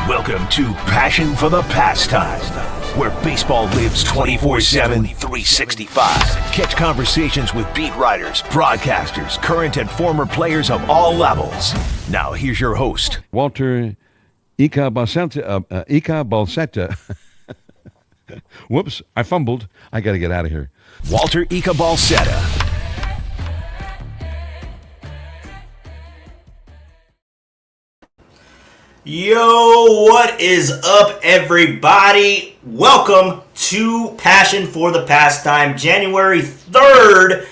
Welcome to Passion for the Pastime, where baseball lives 24/7, 365. Catch conversations with beat writers, broadcasters, current and former players of all levels. Now here's your host, Walter Balsetta. Whoops, I fumbled. I got to get out of here. Walter Balsetta. Yo, what is up, everybody? Welcome to Passion for the Pastime, January 3rd.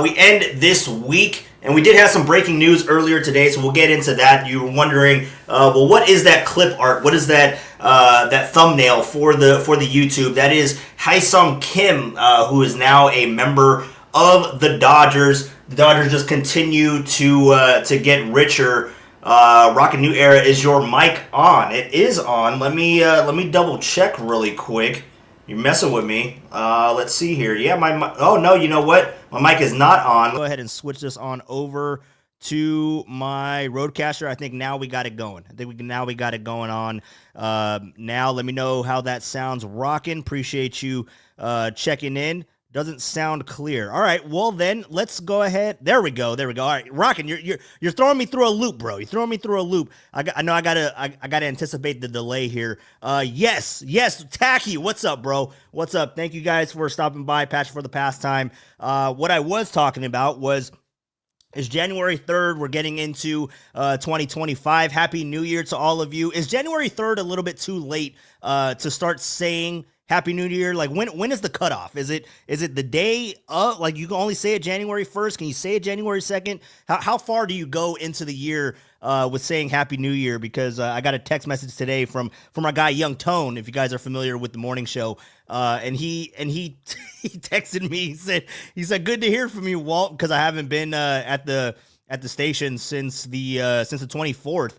We end this week, and we did have some breaking news earlier today, so we'll get into that. You were wondering, well, what is that clip art? What is that that thumbnail for the YouTube? That is Hye-Seong Kim, who is now a member of the Dodgers. The Dodgers just continue to get richer. Rockin' New Era, is your mic on? It is on. Let me double check really quick. You're messing with me. Let's see here. Yeah, oh no, you know what? My mic is not on. Go ahead and switch this on over to my Roadcaster. I think now we got it going. Now we got it going on. Now let me know how that sounds rocking. Appreciate you checking in. Doesn't sound clear. All right, well then, let's go ahead. There we go. All right, Rockin', you're throwing me through a loop, bro. You're throwing me through a loop. I know I gotta anticipate the delay here. Yes, Tacky, what's up, bro? What's up? Thank you guys for stopping by. Passion for the Pastime. What I was talking about was it's January 3rd. We're getting into 2025. Happy New Year to all of you. Is January 3rd a little bit too late to start saying Happy New Year? Like, when is the cutoff? Is it the day of, like, you can only say it January 1st? Can you say it January 2nd? How far do you go into the year with saying Happy New Year? Because I got a text message today from our guy Young Tone, if you guys are familiar with the morning show, and he he texted me. He said good to hear from you, Walt, because I haven't been at the station since the 24th.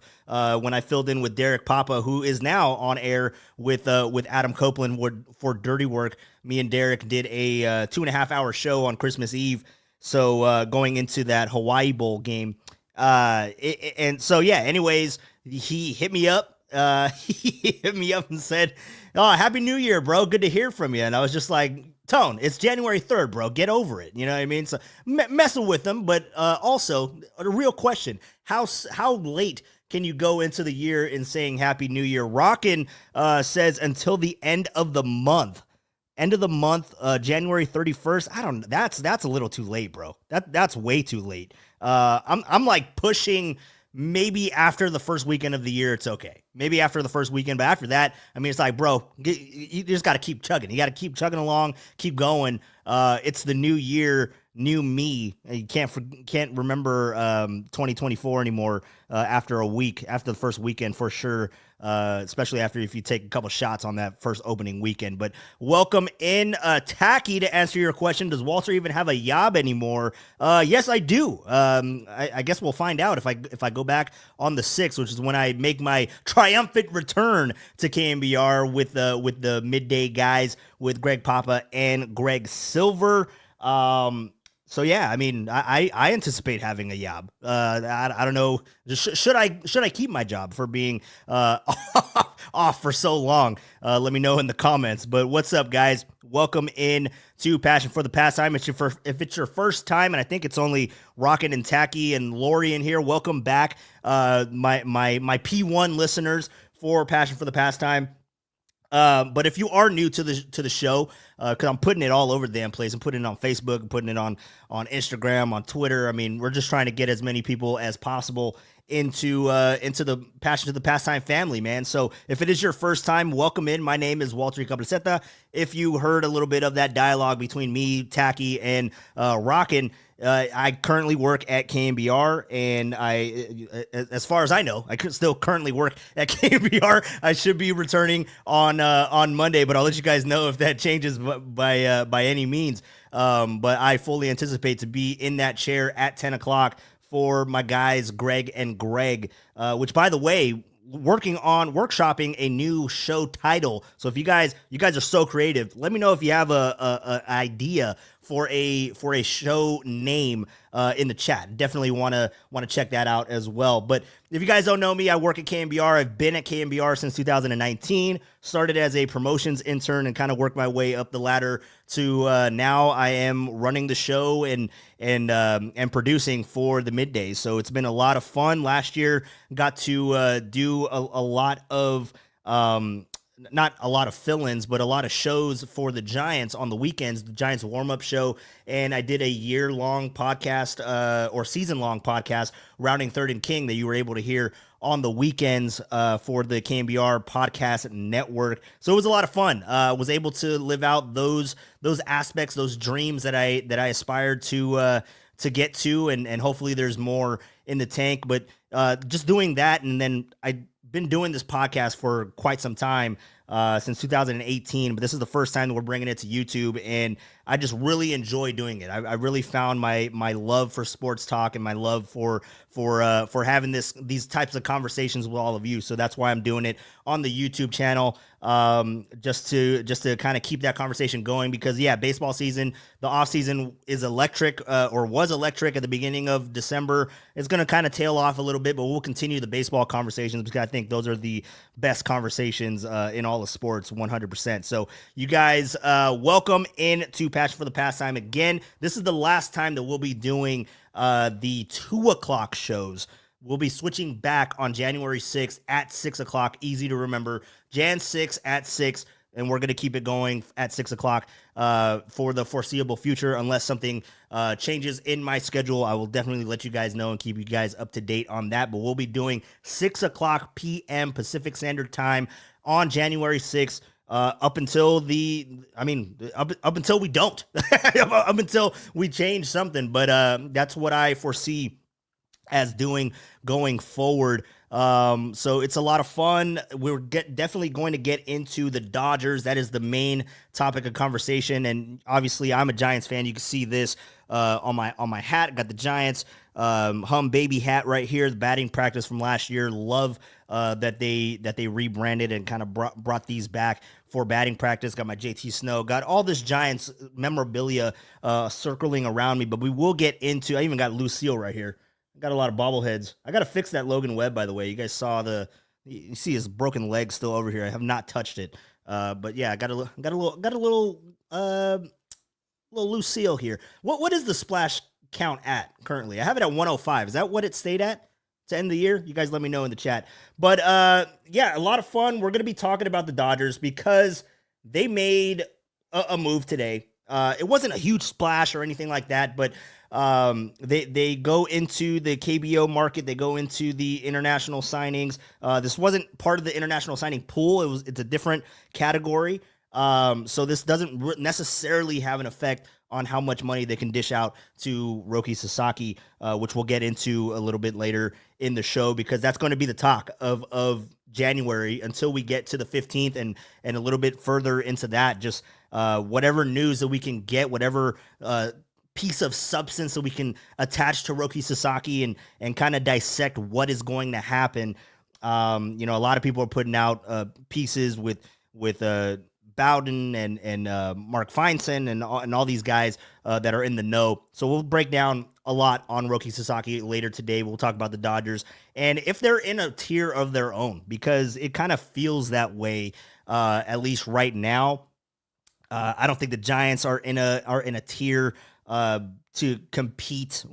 When I filled in with Derek Papa, who is now on air with Adam Copeland for Dirty Work. Me and Derek did a 2.5 hour show on Christmas Eve. So going into that Hawaii Bowl game. And so, yeah, anyways, he hit me up. He hit me up and said, "Oh, Happy New Year, bro. Good to hear from you." And I was just like, Tone, it's January 3rd, bro. Get over it. You know what I mean? So messing with them, but also a real question. How late can you go into the year in saying Happy New Year? Rockin' says until the end of the month. End of the month, January 31st. I don't know. That's a little too late, bro. That's way too late. I'm like pushing maybe after the first weekend of the year, it's okay. Maybe after the first weekend, but after that, I mean, it's like, bro, you just got to keep chugging. You got to keep chugging along, keep going. It's the new year, new me. You can't remember 2024 anymore after a week, after the first weekend for sure. Especially after if you take a couple shots on that first opening weekend. But welcome in, Tacky, to answer your question. Does Walter even have a yob anymore? Yes, I do. I guess we'll find out if I go back on the 6th, which is when I make my triumphant return to KMBR with the midday guys, with Greg Papa and Greg Silver. So yeah, I mean, I anticipate having a yob. I don't know. Should I keep my job for being off for so long? Let me know in the comments. But what's up, guys? Welcome in to Passion for the Pastime. If it's your first time, and I think it's only Rockin' and Tacky and Lori in here, welcome back, my P1 listeners for Passion for the Pastime. But if you are new to the show, because I'm putting it all over the damn place, I'm putting it on Facebook, I'm putting it on Instagram, on Twitter. I mean, we're just trying to get as many people as possible into the Passion to the Pastime family, man. So if it is your first time, welcome in. My name is Walter Balsetta. If you heard a little bit of that dialogue between me, Tacky, and Rockin', I currently work at KMBR, and as far as I know, I could still currently work at KMBR. I should be returning on Monday, but I'll let you guys know if that changes by any means. But I fully anticipate to be in that chair at 10 o'clock for my guys, Greg and Greg, which, by the way, workshopping a new show title. So if you guys are so creative, let me know if you have a idea for a show name in the chat. Definitely want to check that out as well. But if you guys don't know me, I work at KMBR. I've been at KMBR since 2019. Started as a promotions intern and kind of worked my way up the ladder to now I am running the show and producing for the middays. So it's been a lot of fun. Last year, got to do a lot of not a lot of fill-ins, but a lot of shows for the Giants on the weekends, the Giants warm-up show. And I did a year-long podcast or season-long podcast, Rounding Third and King, that you were able to hear on the weekends for the KMBR Podcast Network. So it was a lot of fun. Was able to live out those aspects, those dreams that I aspired to get to, and hopefully there's more in the tank. But just doing that, and then I've been doing this podcast for quite some time, since 2018, but this is the first time that we're bringing it to YouTube, and I just really enjoy doing it. I really found my love for sports talk and my love for having these types of conversations with all of you. So that's why I'm doing it on the YouTube channel, just to kind of keep that conversation going, because baseball season, the off season is electric, or was electric at the beginning of December. It's going to kind of tail off a little bit, but we'll continue the baseball conversations because I think those are the best conversations in all of sports, 100%. So you guys, welcome in to Passion for the Pastime. Again, this is the last time that we'll be doing the 2 o'clock shows. We'll be switching back on January 6th at 6 o'clock. Easy to remember. Jan 6 at 6. And we're going to keep it going at 6 o'clock for the foreseeable future. Unless something changes in my schedule, I will definitely let you guys know and keep you guys up to date on that. But we'll be doing 6 o'clock p.m. Pacific Standard Time on January 6th. Up until up until we don't, up until we change something. But that's what I foresee as doing going forward. So it's a lot of fun. We're definitely going to get into the Dodgers. That is the main topic of conversation. And obviously I'm a Giants fan. You can see this on my hat. Got the Giants hum baby hat right here. The batting practice from last year. Love that they rebranded and kind of brought these back for batting practice. Got my JT Snow. Got all this Giants memorabilia circling around me. But we will get into. I even got Lucille right here. Got a lot of bobbleheads. I got to fix that Logan Webb, by the way. You guys saw you see his broken leg still over here. I have not touched it. But yeah, I got a little Lucille here. What is the splash count at currently? I have it at 105. Is that what it stayed at to end the year? You guys let me know in the chat. But yeah, a lot of fun. We're going to be talking about the Dodgers because they made a move today. It wasn't a huge splash or anything like that, but they go into the KBO market. They go into the international signings. This wasn't part of the international signing pool. It's a different category. So this doesn't necessarily have an effect on how much money they can dish out to Roki Sasaki, which we'll get into a little bit later in the show, because that's going to be the talk of January until we get to the 15th and a little bit further into that. Just whatever news that we can get, whatever piece of substance that we can attach to Roki Sasaki and kind of dissect what is going to happen. A lot of people are putting out pieces with Bowden and Mark Feinstein and all these guys that are in the know. So we'll break down a lot on Roki Sasaki later today. We'll talk about the Dodgers and if they're in a tier of their own, because it kind of feels that way, at least right now. I don't think the Giants are in a tier to compete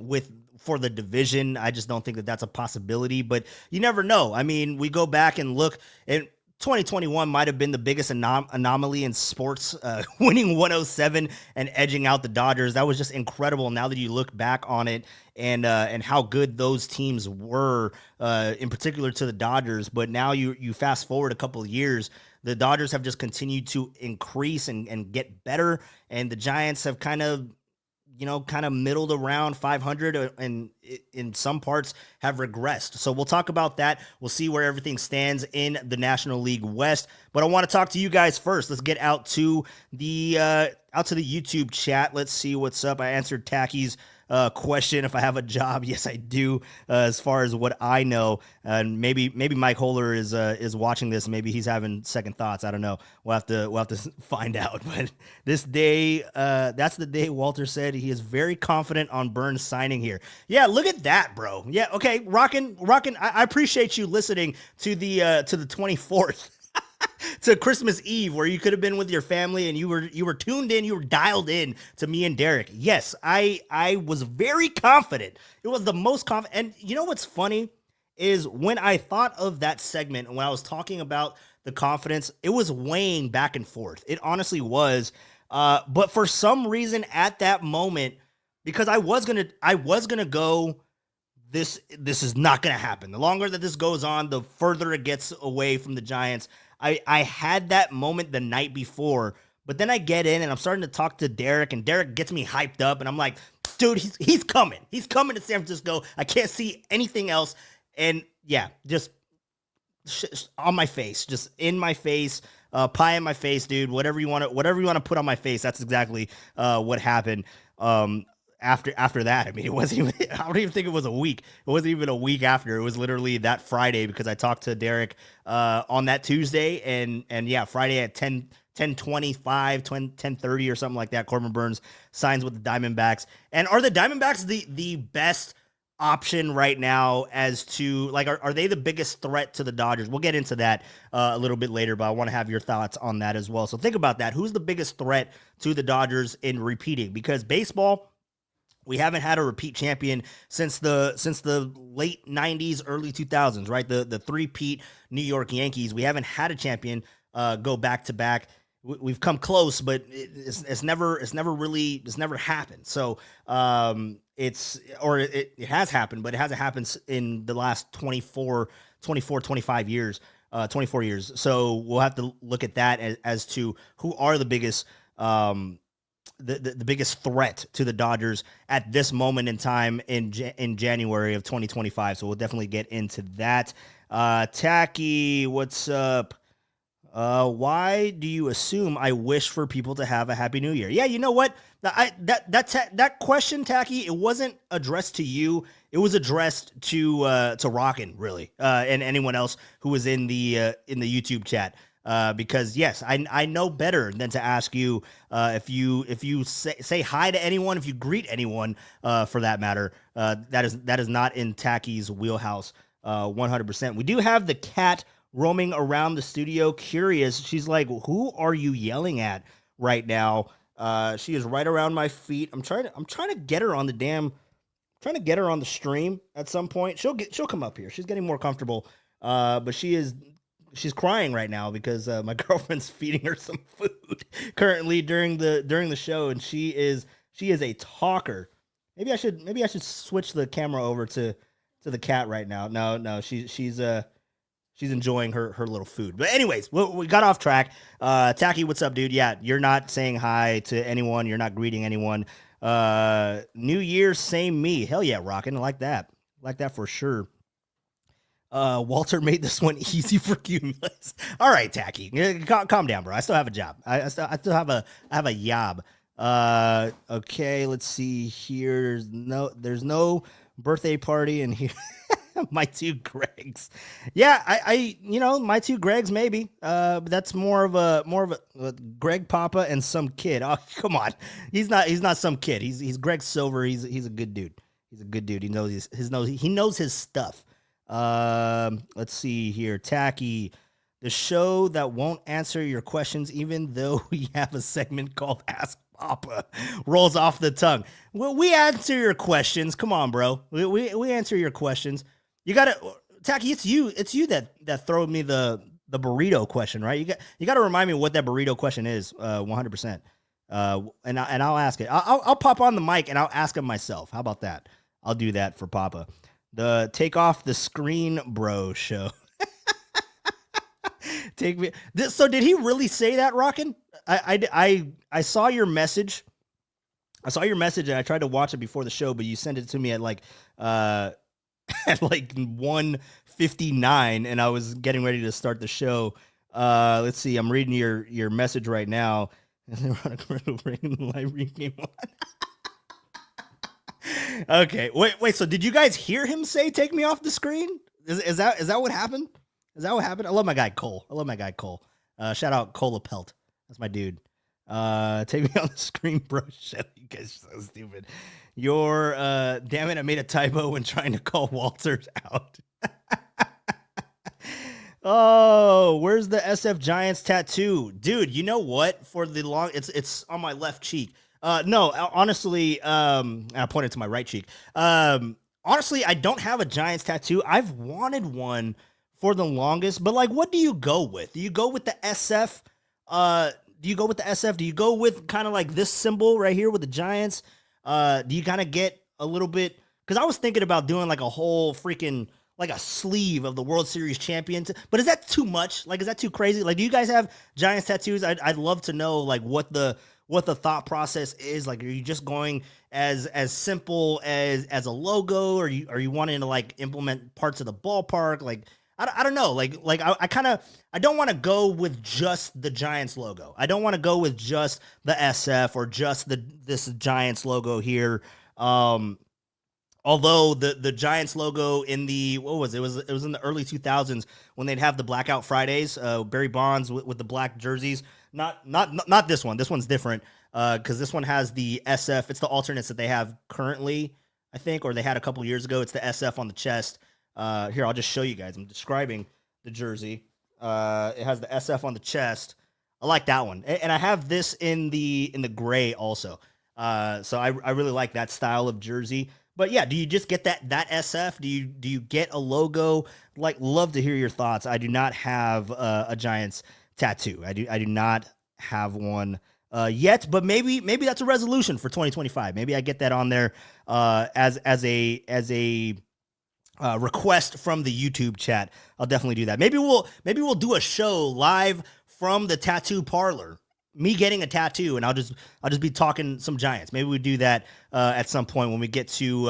for the division. I just don't think that that's a possibility, but you never know. I mean, we go back and look, and 2021 might have been the biggest anomaly in sports, winning 107 and edging out the Dodgers. That was just incredible. Now that you look back on it and how good those teams were, in particular to the Dodgers. But now you fast forward a couple of years, the Dodgers have just continued to increase and get better, and the Giants have kind of middled around 500 and in some parts have regressed. So we'll talk about that. We'll see where everything stands in the National League West. But I want to talk to you guys first. Let's get out to the YouTube chat. Let's see what's up. I answered Tacky's question if I have a job. Yes, I do. As far as what I know, and maybe Mike Holler is watching this. Maybe he's having second thoughts. I don't know. We'll have to find out. But this day, that's the day Walter said he is very confident on Burns signing here. Yeah, look at that, bro. Yeah, okay, rockin'. I appreciate you listening to the 24th. To Christmas Eve, where you could have been with your family and you were tuned in, you were dialed in to me and Derek. Yes, I was very confident. It was the most confident. And you know what's funny is when I thought of that segment and when I was talking about the confidence, it was weighing back and forth. It honestly was. But for some reason at that moment, because I was gonna go, this is not gonna happen. The longer that this goes on, the further it gets away from the Giants. I had that moment the night before, but then I get in and I'm starting to talk to Derek, and Derek gets me hyped up, and I'm like, dude, he's coming. He's coming to San Francisco. I can't see anything else. And yeah, just on my face, just in my face, pie in my face, dude. Whatever you want to put on my face. That's exactly what happened. After that, I mean, it wasn't even, I don't even think it was a week. It wasn't even a week after. It was literally that Friday, because I talked to Derek on that Tuesday, and yeah, Friday at 10:25, 10:30 or something like that, Corbin Burns signs with the Diamondbacks. And are the Diamondbacks the best option right now as to, like, are they the biggest threat to the Dodgers? We'll get into that a little bit later, but I want to have your thoughts on that as well. So think about that. Who's the biggest threat to the Dodgers in repeating? Because baseball, we haven't had a repeat champion since the late 90s, early 2000s, right? The three-peat New York Yankees. We haven't had a champion go back to back. We've come close, but it's never happened. So it has happened, but it hasn't happened in the last 24 years. So we'll have to look at that as to who are the biggest the biggest threat to the Dodgers at this moment in time in January of 2025. So we'll definitely get into that. Tacky, what's up? Why do you assume I wish for people to have a happy new year? Yeah, you know what? That question, Tacky, it wasn't addressed to you. It was addressed to Rockin', really, and anyone else who was in the YouTube chat. Because yes, I know better than to ask you if you say hi to anyone, if you greet anyone, for that matter. That is not in Tacky's wheelhouse, 100%. We do have the cat roaming around the studio, curious. She's like, "Who are you yelling at right now?" She is right around my feet. I'm trying to get her on the stream at some point. She'll come up here. She's getting more comfortable, but she's crying right now because my girlfriend's feeding her some food currently during the show, and she is a talker. Maybe I should switch the camera over to the cat right now. No, she's enjoying her little food. But anyways, we got off track. Tacky, what's up, dude? Yeah, you're not saying hi to anyone. You're not greeting anyone. New Year, same me. Hell yeah, rockin'. I like that. Like that for sure. Walter made this one easy for Cumulus. All right, Tacky, calm down, bro. I still have a job. I still have a job. Okay, let's see here. There's no birthday party in here. My two Gregs. Yeah, I my two Gregs maybe. But that's more of a Greg Papa and some kid. Oh, come on. He's not some kid. He's Greg Silver. He's a good dude. He's a good dude. He knows he knows his stuff. Let's see here. Tacky, the show that won't answer your questions, even though we have a segment called Ask Papa, rolls off the tongue. Well, we answer your questions. Come on, bro. We answer your questions. You gotta, Tacky, it's you that throw me the burrito question, right? You gotta remind me what that burrito question is, 100%. And I'll ask it. I'll pop on the mic and I'll ask him myself. How about that? I'll do that for Papa. The Take Off the Screen Bro show. Take me. So did he really say that, Rockin'? I saw your message. I saw your message and I tried to watch it before the show, but you sent it to me at like 1:59, and I was getting ready to start the show. Let's see. I'm reading your message right now. Okay. Wait. So did you guys hear him say "take me off the screen"? Is that what happened? Is that what happened? I love my guy Cole. Shout out Cole Pelt. That's my dude. Take me on the screen, bro. Shit, you guys are so stupid. Damn it, I made a typo when trying to call Walters out. Oh, where's the SF Giants tattoo? Dude, you know what? It's on my left cheek. No, honestly, I pointed to my right cheek. Honestly, I don't have a Giants tattoo. I've wanted one for the longest, but like, what do you go with? Do you go with the SF? Do you go with the SF? Do you go with kind of like this symbol right here with the Giants? Do you kind of get a little bit? Because I was thinking about doing like a whole freaking like a sleeve of the World Series champions, but is that too much? Like, is that too crazy? Like, do you guys have Giants tattoos? I'd love to know like what the thought process is. Like, are you just going as simple as a logo, or are you wanting to like implement parts of the ballpark? Like, I don't know. I don't want to go with just the Giants logo. I don't want to go with just the SF or just this Giants logo here. Although the Giants logo in the, what was it? It was in the early 2000s when they'd have the Blackout Fridays, Barry Bonds with the black jerseys. Not this one. This one's different because this one has the SF. It's the alternates that they have currently, I think, or they had a couple years ago. It's the SF on the chest. Here, I'll just show you guys. I'm describing the jersey. It has the SF on the chest. I like that one, and I have this in the gray also. So I really like that style of jersey. But yeah, do you just get that SF? Do you get a logo? Like, love to hear your thoughts. I do not have a Giants tattoo. I do not have one yet, but maybe that's a resolution for 2025. Maybe I get that on there as a request from the YouTube chat. I'll definitely do that. Maybe we'll do a show live from the tattoo parlor. Me getting a tattoo, and I'll just be talking some Giants. Maybe we do that at some point when we get to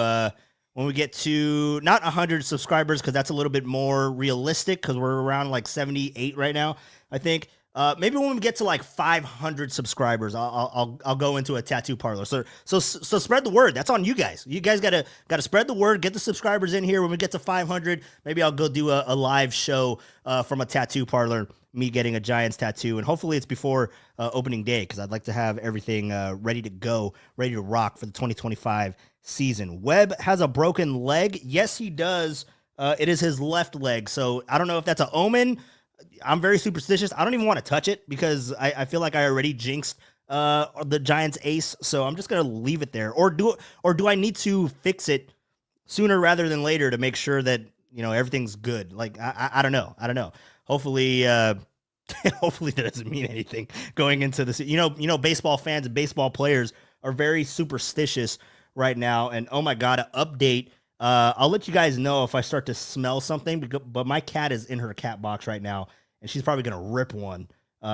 not 100 subscribers, because that's a little bit more realistic, because we're around like 78 right now, I think. Maybe when we get to like 500 subscribers, I'll go into a tattoo parlor. So spread the word. That's on you guys. You guys gotta spread the word. Get the subscribers in here. When we get to 500, maybe I'll go do a live show from a tattoo parlor. Me getting a Giants tattoo, and hopefully it's before opening day, because I'd like to have everything ready to go, ready to rock for the 2025 season. Webb has a broken leg. Yes, he does. It is his left leg. So I don't know if that's an omen. I'm very superstitious. I don't even want to touch it because I feel like I already jinxed the Giants ace. So I'm just going to leave it there. Or do I need to fix it sooner rather than later to make sure that, everything's good? Like, I don't know. Hopefully, hopefully that doesn't mean anything going into this. Baseball fans and baseball players are very superstitious right now. And oh my God, an update. I'll let you guys know if I start to smell something, but my cat is in her cat box right now, and she's probably going to rip one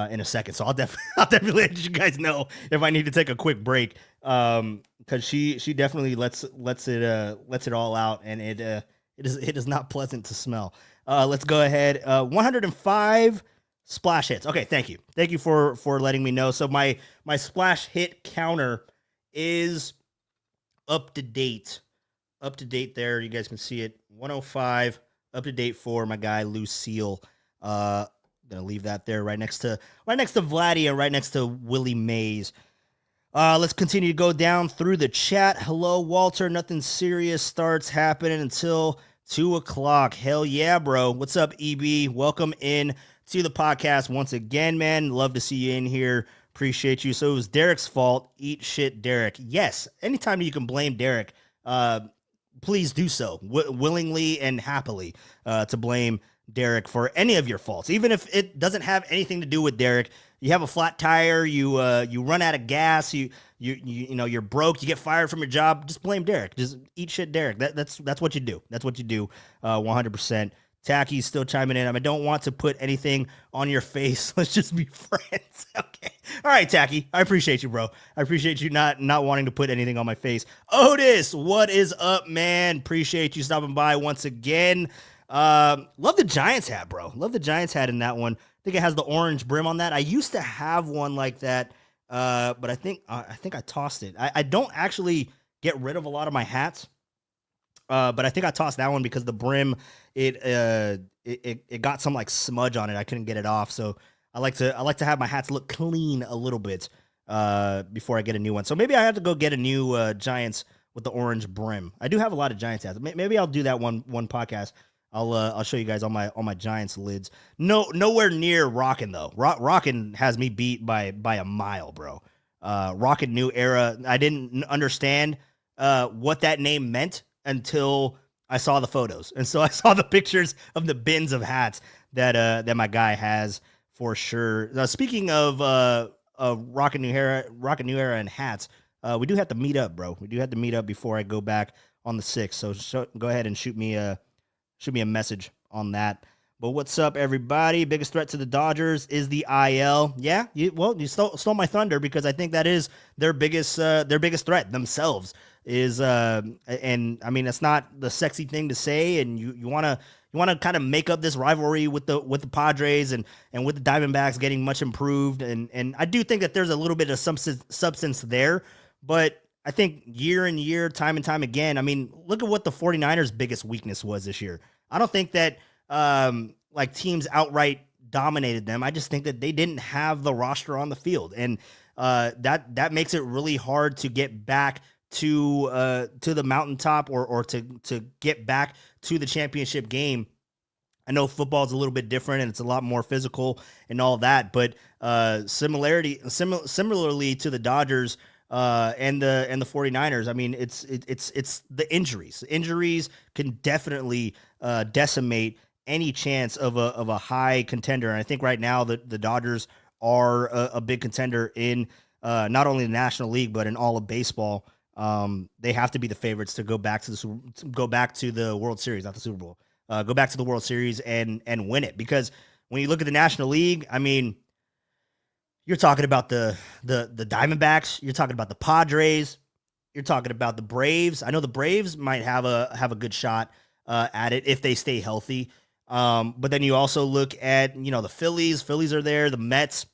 in a second. So I'll definitely let you guys know if I need to take a quick break, because she definitely lets it all out, and it is not pleasant to smell. Let's go ahead. 105 splash hits. Okay, thank you for letting me know. So my splash hit counter is up to date there. You guys can see it. 105 up to date for my guy Lucille. Gonna leave that there right next to Vladdy and right next to Willie Mays. Let's continue to go down through the chat. Hello, Walter. Nothing serious starts happening until 2:00. Hell yeah, bro. What's up, EB? Welcome in to the podcast once again, man. Love to see you in here. Appreciate you. So it was Derek's fault. Eat shit, Derek. Yes. Anytime you can blame Derek, please do so willingly and happily, to blame Derek for any of your faults, even if it doesn't have anything to do with Derek. You have a flat tire, you run out of gas, you're broke, you get fired from your job. Just blame Derek. Just eat shit, Derek. That's what you do. That's what you do. 100%. Tacky's still chiming in. I don't want to put anything on your face. Let's just be friends. Okay. All right, Tacky. I appreciate you, bro. I appreciate you not wanting to put anything on my face. Otis, what is up, man? Appreciate you stopping by once again. Love the Giants hat, bro. Love the Giants hat in that one. I think it has the orange brim on that. I used to have one like that, but I think I tossed it. I don't actually get rid of a lot of my hats. But I think I tossed that one because the brim, it got some like smudge on it. I couldn't get it off. So I like to have my hats look clean a little bit before I get a new one. So maybe I have to go get a new Giants with the orange brim. I do have a lot of Giants hats. Maybe I'll do that one podcast. I'll show you guys all my Giants lids. Nowhere near Rockin' though. Rockin' has me beat by a mile, bro. Rockin' New Era. I didn't understand what that name meant until I saw the photos. And so I saw the pictures of the bins of hats that my guy has for sure. Now, speaking of Rockin' New Era and hats, we do have to meet up, bro. We do have to meet up before I go back on the 6th. So go ahead and shoot me a message on that. But what's up, everybody? Biggest threat to the Dodgers is the IL. Yeah, you stole my thunder because I think that is their biggest threat themselves. And I mean, it's not the sexy thing to say, and you want to kind of make up this rivalry with the Padres and with the Diamondbacks getting much improved, and I do think that there's a little bit of substance there, but I think year and year, time and time again, I mean, look at what the 49ers' biggest weakness was this year. I don't think that like teams outright dominated them. I just think that they didn't have the roster on the field, and that makes it really hard to get back to the mountaintop or to get back to the championship game. I know football is a little bit different and it's a lot more physical and all that, but similarly to the Dodgers and the 49ers, I mean, it's the injuries. Injuries can definitely decimate any chance of a high contender. And I think right now the Dodgers are a big contender in not only the National League but in all of baseball. They have to be the favorites to go back to the World Series, not the Super Bowl. Go back to the World Series and win it, because when you look at the National League, I mean, you're talking about the Diamondbacks, you're talking about the Padres, you're talking about the Braves. I know the Braves might have a good shot at it if they stay healthy. But then you also look at, the Phillies. Phillies are there, the Mets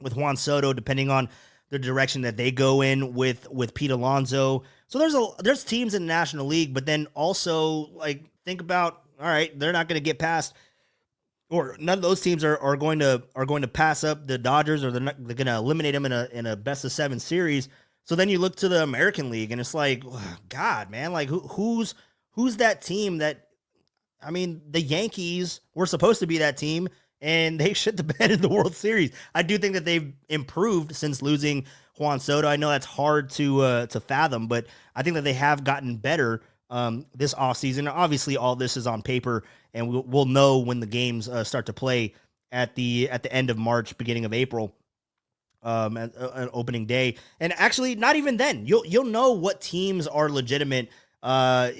with Juan Soto, depending on the direction that they go in with Pete Alonso. So there's teams in the National League, but then also like think about, all right, they're not going to get past, or none of those teams are going to pass up the Dodgers, or they're going to eliminate them in a best of 7 series. So then you look to the American League and it's like, God, man, like who's that team that, I mean, the Yankees were supposed to be that team, and they shit the bed in the World Series. I do think that they've improved since losing Juan Soto. I know that's hard to fathom, but I think that they have gotten better this offseason. Obviously, all this is on paper, and we'll know when the games start to play at the end of March, beginning of April, at opening day. And actually, not even then. You'll know what teams are legitimate by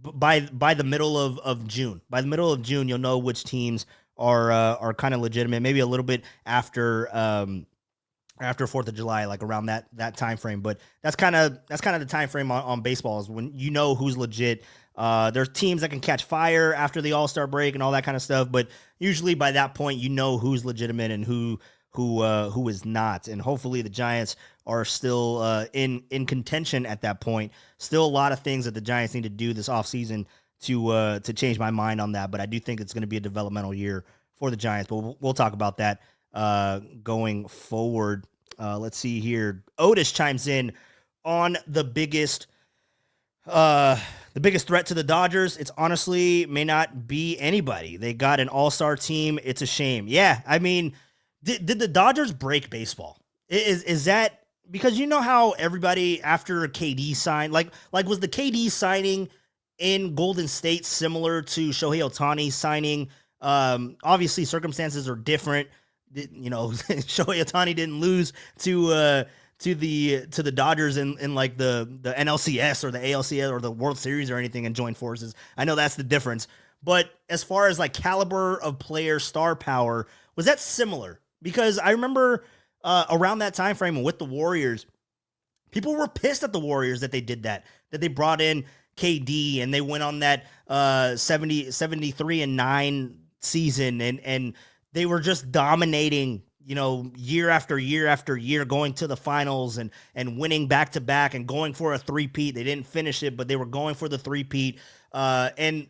the middle of June. By the middle of June, you'll know which teams are kind of legitimate, maybe a little bit after 4th of July, like around that time frame. But that's kind of the time frame on baseball, is when you know who's legit. There's teams that can catch fire after the All-Star break and all that kind of stuff, but usually by that point you know who's legitimate and who is not. And hopefully the Giants are still in contention at that point. Still a lot of things that the Giants need to do this offseason to change my mind on that, but I do think it's going to be a developmental year for the Giants. But we'll talk about that going forward. Let's see here. Otis chimes in on the biggest threat to the Dodgers. It's honestly may not be anybody. They got an all-star team. It's a shame. Yeah, I mean, did the Dodgers break baseball? Is that because you know how everybody after KD signed, like was the KD signing in Golden State similar to Shohei Ohtani signing? Obviously circumstances are different. Shohei Ohtani didn't lose to the Dodgers in like the NLCS or the ALCS or the World Series or anything and join forces. I know that's the difference. But as far as like caliber of player, star power, was that similar? Because I remember around that time frame with the Warriors, people were pissed at the Warriors that they did that they brought in KD and they went on that 73-9 season and they were just dominating year after year after year going to the finals and winning back to back and going for a three-peat. They didn't finish it, but they were going for the three-peat. And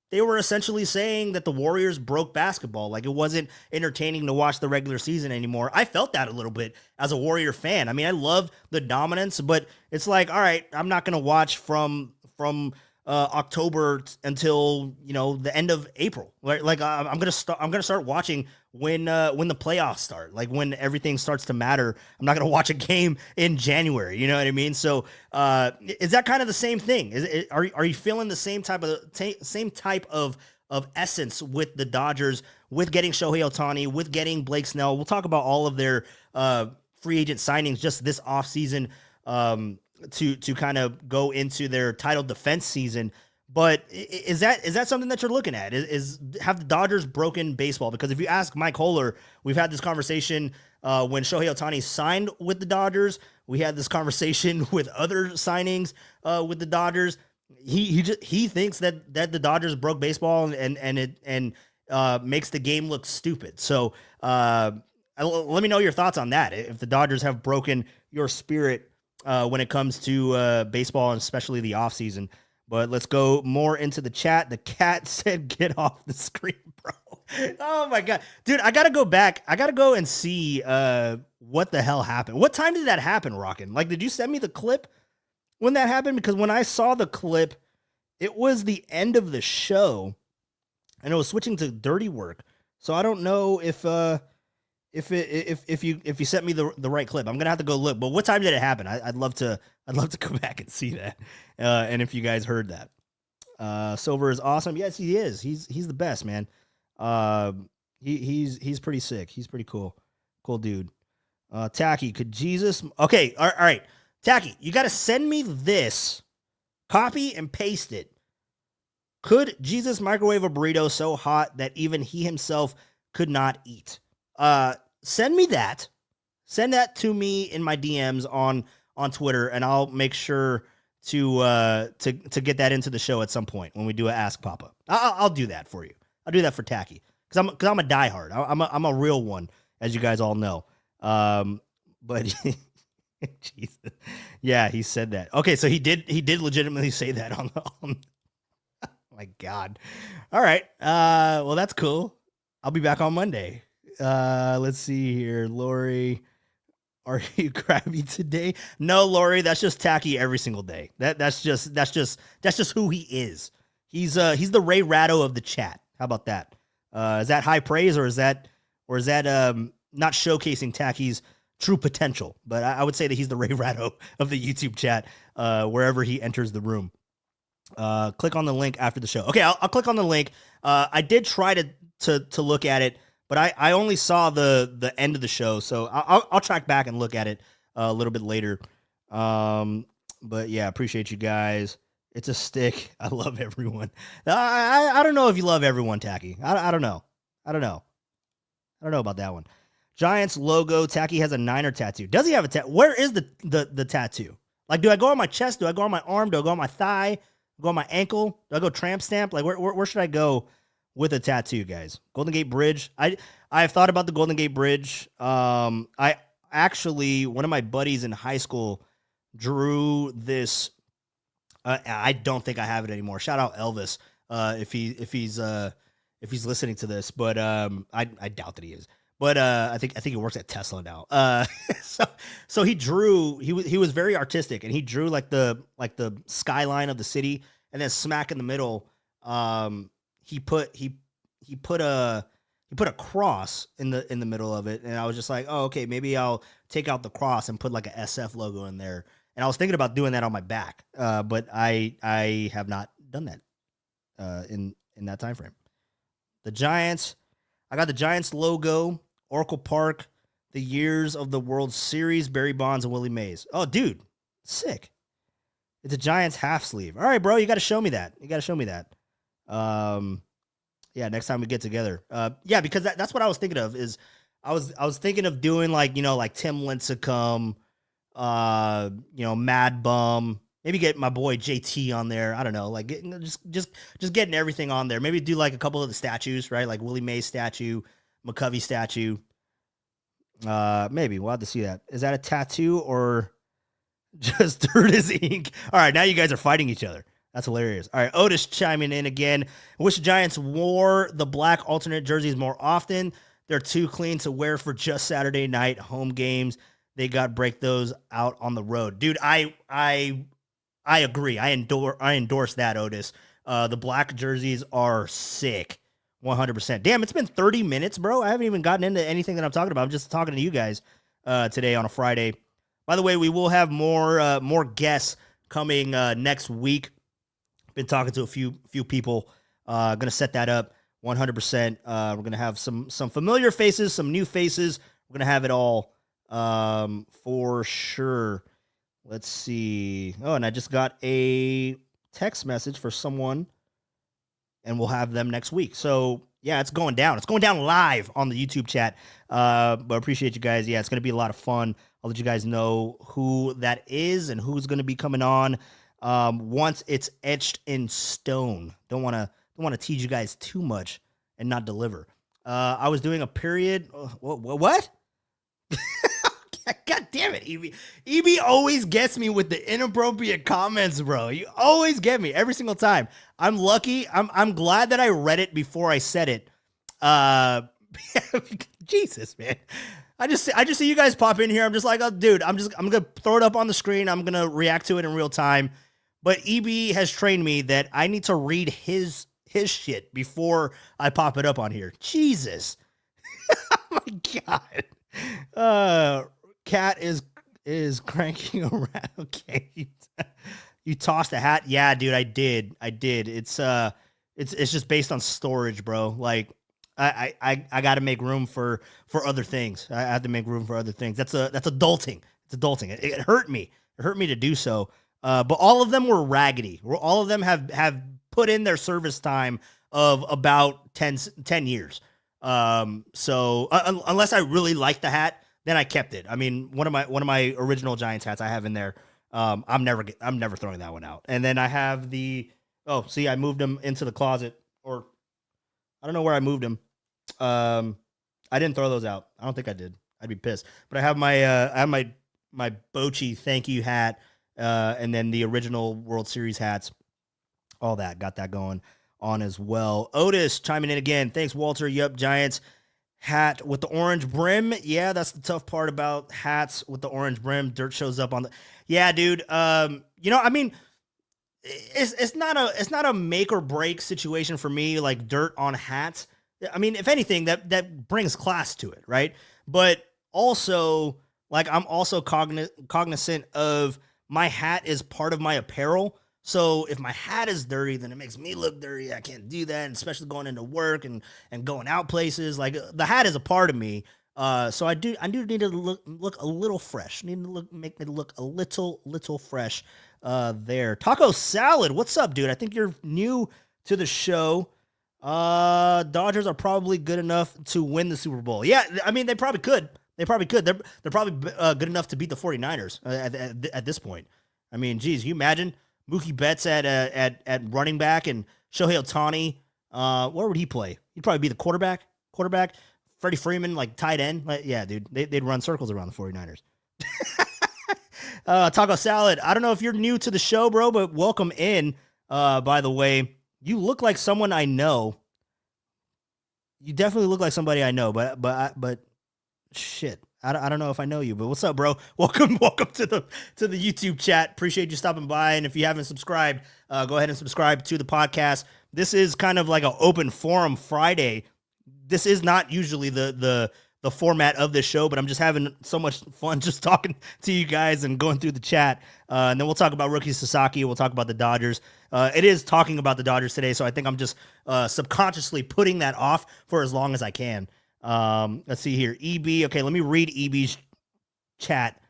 they were essentially saying that the Warriors broke basketball. Like, it wasn't entertaining to watch the regular season anymore. I felt that a little bit as a Warrior fan. I mean, I love the dominance, but it's like, all right, I'm not going to watch from October until the end of April. Like I'm gonna start watching when the playoffs start, like when everything starts to matter. I'm not gonna watch a game in January. You know what I mean? So is that kind of the same thing? Are you feeling the same type of essence with the Dodgers, with getting Shohei Ohtani, with getting Blake Snell? We'll talk about all of their free agent signings just this offseason. To kind of go into their title defense season. But is that something that you're looking at? Have the Dodgers broken baseball? Because if you ask Mike Holler, we've had this conversation when Shohei Ohtani signed with the Dodgers. We had this conversation with other signings with the Dodgers. He thinks that the Dodgers broke baseball and makes the game look stupid. So let me know your thoughts on that. If the Dodgers have broken your spirit when it comes to baseball, and especially the offseason. But let's go more into the chat. The cat said, get off the screen, bro. Oh, my God. Dude, I got to go back. I got to go and see what the hell happened. What time did that happen, Rockin'? Like, did you send me the clip when that happened? Because when I saw the clip, it was the end of the show, and it was switching to dirty work. So I don't know if you sent me the right clip. I'm gonna have to go look. But what time did it happen? I'd love to go back and see that. And if you guys heard that, Silver is awesome. Yes, he is. He's the best, man. He's pretty sick. He's pretty cool dude. Tacky, could Jesus? Okay, all right. Tacky, you got to send me this. Copy and paste it. Could Jesus microwave a burrito so hot that even he himself could not eat? Send me that. Send that to me in my DMs on Twitter, and I'll make sure to get that into the show at some point when we do a Ask Papa. I'll do that for you. I'll do that for Tacky because I'm a diehard. I'm a real one, as you guys all know. But Jesus, yeah, he said that. Okay, so he did legitimately say that on. Oh my God. All right. Well, that's cool. I'll be back on Monday. Let's see here. Lori, are you crabby today? No, Lori, that's just Tacky every single day. That's just who he is. He's the Ray Ratto of the chat. How about that? Is that high praise or is that not showcasing Tacky's true potential? But I would say that he's the Ray Ratto of the YouTube chat, wherever he enters the room. Click on the link after the show. Okay, I'll click on the link. I did try to look at it, but I only saw the end of the show, so I'll track back and look at it a little bit later. But yeah, appreciate you guys. It's a stick. I love everyone. I don't know if you love everyone, Tacky. I don't know. I don't know about that one. Giants logo. Tacky has a Niner tattoo. Does he have a tattoo? Where is the tattoo? Like, do I go on my chest? Do I go on my arm? Do I go on my thigh? Do I go on my ankle? Do I go tramp stamp? Like, where should I go with a tattoo, guys? Golden Gate Bridge. I've thought about the Golden Gate Bridge. I actually, one of my buddies in high school drew this. I don't think I have it anymore. Shout out Elvis if he's listening to this, but I doubt that he is. But I think he works at Tesla now. So he drew. He was very artistic, and he drew like the skyline of the city, and then smack in the middle, he put a cross in the middle of it, and I was just like, oh, okay, maybe I'll take out the cross and put like a SF logo in there. And I was thinking about doing that on my back, but I have not done that in that time frame. The Giants, I got the Giants logo, Oracle Park, the years of the World Series, Barry Bonds and Willie Mays. Oh, dude, sick. It's a Giants half sleeve. All right, bro, you got to show me that. Yeah, next time we get together. Yeah, because that's what I was thinking of. Is I was thinking of doing like Tim Lincecum, Mad Bum. Maybe get my boy JT on there. I don't know, like just getting everything on there. Maybe do like a couple of the statues, right? Like Willie Mays statue, McCovey statue. Maybe we'll have to see that. Is that a tattoo or just dirt is ink? All right, now you guys are fighting each other. That's hilarious. All right, Otis chiming in again. Wish the Giants wore the black alternate jerseys more often. They're too clean to wear for just Saturday night home games. They got to break those out on the road, dude. I agree. I endorse that, Otis. The black jerseys are sick, 100%. Damn, it's been 30 minutes, bro. I haven't even gotten into anything that I'm talking about. I'm just talking to you guys today on a Friday. By the way, we will have more guests coming next week. Been talking to a few people. Gonna set that up 100%. We're gonna have some familiar faces, some new faces. We're gonna have it all for sure. Let's see. Oh, and I just got a text message for someone, and we'll have them next week. So yeah, it's going down. It's going down live on the YouTube chat. But I appreciate you guys. Yeah, it's gonna be a lot of fun. I'll let you guys know who that is and who's gonna be coming on. Once it's etched in stone. Don't want to tease you guys too much and not deliver. I was doing a period. What? God damn it, EB. EB always gets me with the inappropriate comments, bro. You always get me every single time. I'm lucky. I'm glad that I read it before I said it. Jesus, man. I just see you guys pop in here. I'm just like, oh, dude, I'm gonna throw it up on the screen. I'm gonna react to it in real time. But EB has trained me that I need to read his shit before I pop it up on here. Jesus. Oh my God. Cat is cranking around. Okay. You tossed a hat? Yeah, dude, I did. It's just based on storage, bro. Like I got to make room for other things. I have to make room for other things. That's adulting. It's adulting. It hurt me. It hurt me to do so. But all of them were raggedy. All of them have put in their service time of about 10 years. So unless I really like the hat, then I kept it. I mean, one of my original Giants hats I have in there. I'm never throwing that one out. And then I have I moved them into the closet, or I don't know where I moved them. I didn't throw those out. I don't think I did. I'd be pissed. But I have my Bochy thank you hat. And then the original World Series hats, all that, got that going on as well. Otis chiming in again. Thanks, Walter. Yup, Giants hat with the orange brim. Yeah, that's the tough part about hats with the orange brim. Dirt shows up on the. Yeah, dude. I mean, it's not a make or break situation for me. Like dirt on hats. I mean, if anything, that brings class to it, right? But also, like, I'm also cognizant of. My hat is part of my apparel. So if my hat is dirty, then it makes me look dirty. I can't do that, and especially going into work and going out places. Like the hat is a part of me. So I do need to look a little fresh. Need to make me look a little fresh there. Taco Salad, what's up, dude? I think you're new to the show. Dodgers are probably good enough to win the Super Bowl. Yeah, I mean, they probably could. They're probably good enough to beat the 49ers at this point. I mean, geez, you imagine Mookie Betts at running back and Shohei Ohtani. Where would he play? He'd probably be the quarterback. Freddie Freeman, like tight end. Like, yeah, dude, they'd run circles around the 49ers. Taco Salad. I don't know if you're new to the show, bro, but welcome in. By the way, you look like someone I know. You definitely look like somebody I know, but. Shit, I don't know if I know you, but what's up, bro? Welcome to the YouTube chat. Appreciate you stopping by, and if you haven't subscribed, go ahead and subscribe to the podcast. This is kind of like an open forum Friday. This is not usually the format of this show, but I'm just having so much fun just talking to you guys and going through the chat. And then we'll talk about rookie Sasaki. We'll talk about the Dodgers. It is talking about the Dodgers today, so I think I'm just subconsciously putting that off for as long as I can. Let's see here. EB. Okay, let me read EB's chat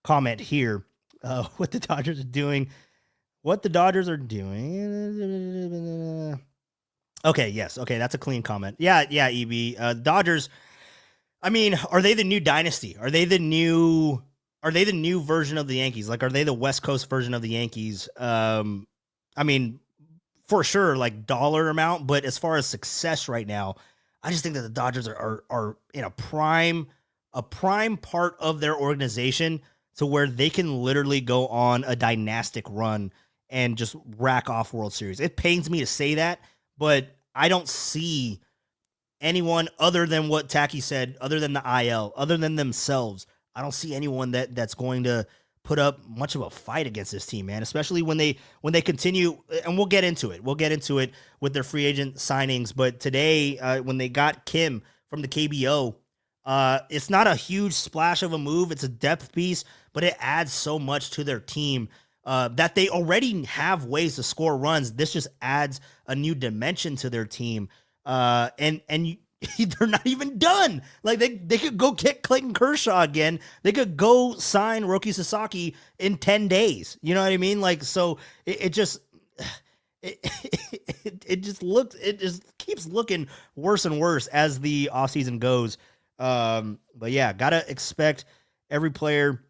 comment here. What the Dodgers are doing. Okay, yes. Okay, that's a clean comment. Yeah, EB. Dodgers, I mean, are they the new dynasty? Are they the new version of the Yankees? Like, are they the West Coast version of the Yankees? I mean, for sure, like dollar amount, but as far as success right now, I just think that the Dodgers are in a prime a prime part of their organization to where they can literally go on a dynastic run and just rack off World Series. It pains me to say that, but I don't see anyone other than what Tacky said, other than the IL, other than themselves. I don't see anyone that's going to put up much of a fight against this team, man, especially when they continue, and we'll get into it. We'll get into it with their free agent signings, but today when they got Kim from the KBO, it's not a huge splash of a move. It's a depth piece, but it adds so much to their team that they already have ways to score runs. This just adds a new dimension to their team. And they're not even done. Like they could go get Clayton Kershaw again. They could go sign Roki Sasaki in 10 days. You know what I mean? Like, so it just keeps looking worse and worse as the offseason goes. But yeah, gotta expect every player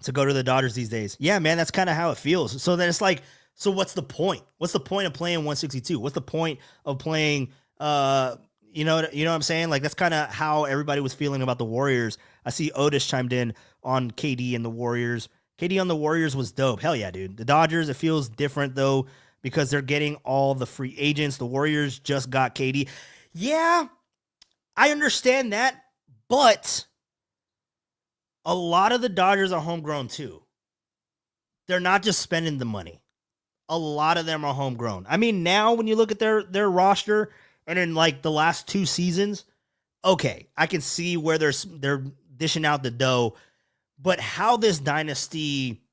to go to the Dodgers these days. Yeah, man, that's kind of how it feels. So then it's like, so what's the point? What's the point of playing 162? What's the point of playing, you know what I'm saying? Like, that's kind of how everybody was feeling about the Warriors. I see Otis chimed in on KD and the Warriors. KD on the Warriors was dope. Hell yeah, dude. The Dodgers, it feels different though, because they're getting all the free agents. The Warriors just got KD. Yeah, I understand that, but a lot of the Dodgers are homegrown too. They're not just spending the money. A lot of them are homegrown. I mean, now when you look at their roster and in like the last 2 seasons, okay, I can see where they're dishing out the dough, but how this dynasty